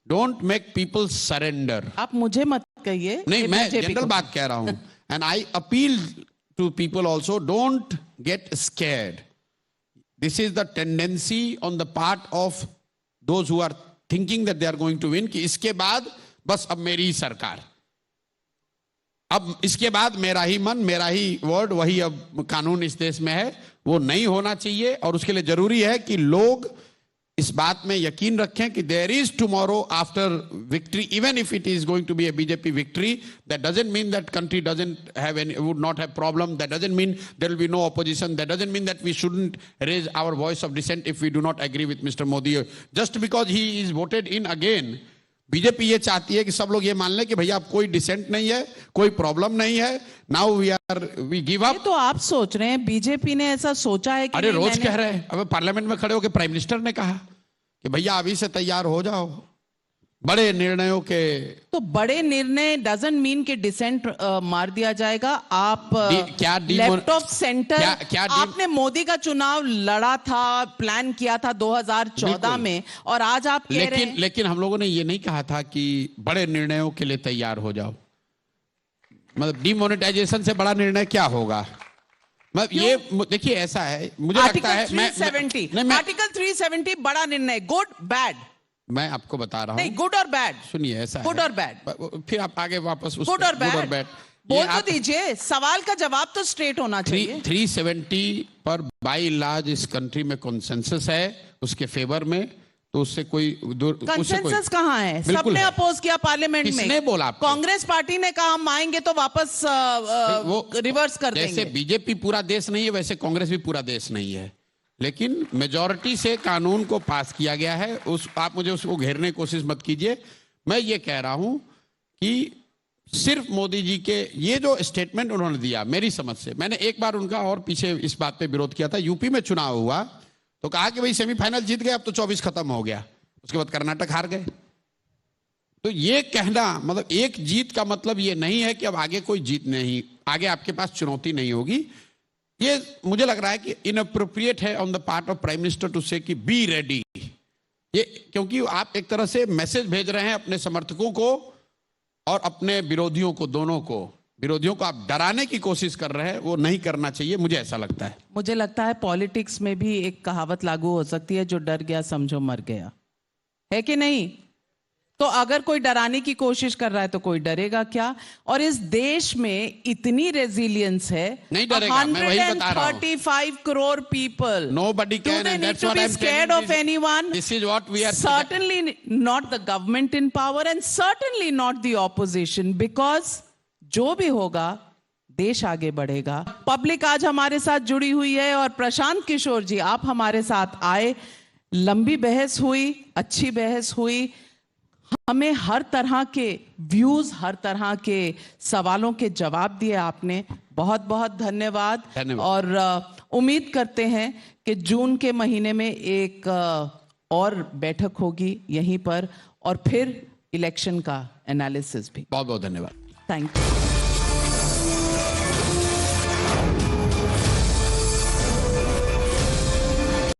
Don't make people surrender. आप मुझे मत कहिए, नहीं मैं जनरल बात कह रहा हूं। And I appeal to people also, don't get scared. This is the tendency on the part of those who are thinking that they are going to win, कि इसके बाद बस अब मेरी ही सरकार, अब इसके बाद मेरा ही मन, मेरा ही वर्ड, वही अब कानून इस देश में है। वो नहीं होना चाहिए, और उसके लिए जरूरी है कि लोग इस बात में यकीन रखें कि there is tomorrow after victory, even if it is going to be a BJP victory. That doesn't mean that country doesn't have any, would not have problem. That doesn't mean there will be no opposition. That doesn't mean that we shouldn't raise our voice of dissent if we do not agree with mister Modi just because he is voted in again. BJP ये चाहती है कि सब लोग ये मान लें कि भैया अब कोई डिसेंट नहीं है, कोई प्रॉब्लम नहीं है, नाउ वी गिव अप। तो आप सोच रहे हैं बीजेपी ने ऐसा सोचा है कि अरे रोज कह रहे हैं, अब पार्लियामेंट में खड़े होकर प्राइम मिनिस्टर ने कहा कि भैया अभी से तैयार हो जाओ बड़े निर्णयों के। तो बड़े निर्णय डजंट मीन कि डिसेंट मार दिया जाएगा। आप लेफ्ट ऑफ सेंटर, आपने मोदी का चुनाव लड़ा था, प्लान किया था 2014 में, और आज आप कह रहे हैं। लेकिन हम लोगों ने ये नहीं कहा था कि बड़े निर्णयों के लिए तैयार हो जाओ। मतलब डिमोनेटाइजेशन से बड़ा निर्णय क्या होगा? मतलब ये देखिए ऐसा है, मुझे लगता है आर्टिकल 370 बड़ा निर्णय, गुड बैड? मैं आपको बता रहा हूँ, नहीं, गुड और बैड सुनिए, ऐसा गुड और बैड, फिर आप आगे वापस गुड और बैड बोल तो दीजिए, सवाल का जवाब तो स्ट्रेट होना चाहिए। 370 पर बाई लार्ज इस कंट्री में कॉन्सेंसस है उसके फेवर में, तो उससे कोई कंसेंसस कहाँ है? सबने अपोज किया पार्लियामेंट में। किसने बोला? कांग्रेस पार्टी ने कहा हम आएंगे तो वापस वो रिवर्स कर देंगे। जैसे बीजेपी पूरा देश नहीं है वैसे कांग्रेस भी पूरा देश नहीं है, लेकिन मेजॉरिटी से कानून को पास किया गया है। आप मुझे उसको घेरने की कोशिश मत कीजिए। मैं ये कह रहा हूं कि सिर्फ मोदी जी के ये जो स्टेटमेंट उन्होंने दिया, मेरी समझ से, मैंने एक बार उनका और पीछे इस बात पे विरोध किया था, यूपी में चुनाव हुआ तो कहा कि भाई सेमीफाइनल जीत गए, अब तो 24 खत्म हो गया, उसके बाद कर्नाटक हार गए। तो ये कहना मतलब एक जीत का मतलब ये नहीं है कि अब आगे कोई जीत नहीं, आगे आपके पास चुनौती नहीं होगी। ये मुझे लग रहा है कि इनअप्रोप्रिएट है on the part of prime minister to say कि बी रेडी, ये क्योंकि आप एक तरह से मैसेज भेज रहे हैं अपने समर्थकों को और अपने विरोधियों को, दोनों को, विरोधियों को आप डराने की कोशिश कर रहे हैं, वो नहीं करना चाहिए, मुझे ऐसा लगता है। मुझे लगता है पॉलिटिक्स में भी एक कहावत लागू हो सकती है, जो डर गया समझो मर गया, है कि नहीं? तो अगर कोई डराने की कोशिश कर रहा है तो कोई डरेगा क्या? और इस देश में इतनी रेजिलियंस है, नहीं डरेगा, मैं वही बता रहा हूं। 135 crore people. Nobody can, and that's what I'm scared of anyone. This is what we are. Certainly not the government in power, and certainly not the opposition, because जो भी होगा देश आगे बढ़ेगा। पब्लिक आज हमारे साथ जुड़ी हुई है और प्रशांत किशोर जी आप हमारे साथ आए, लंबी बहस हुई, अच्छी बहस हुई, हमें हर तरह के व्यूज, हर तरह के सवालों के जवाब दिए आपने, बहुत बहुत धन्यवाद। और उम्मीद करते हैं कि जून के महीने में एक और बैठक होगी यहीं पर, और फिर इलेक्शन का एनालिसिस भी। बहुत बहुत धन्यवाद। Thank you.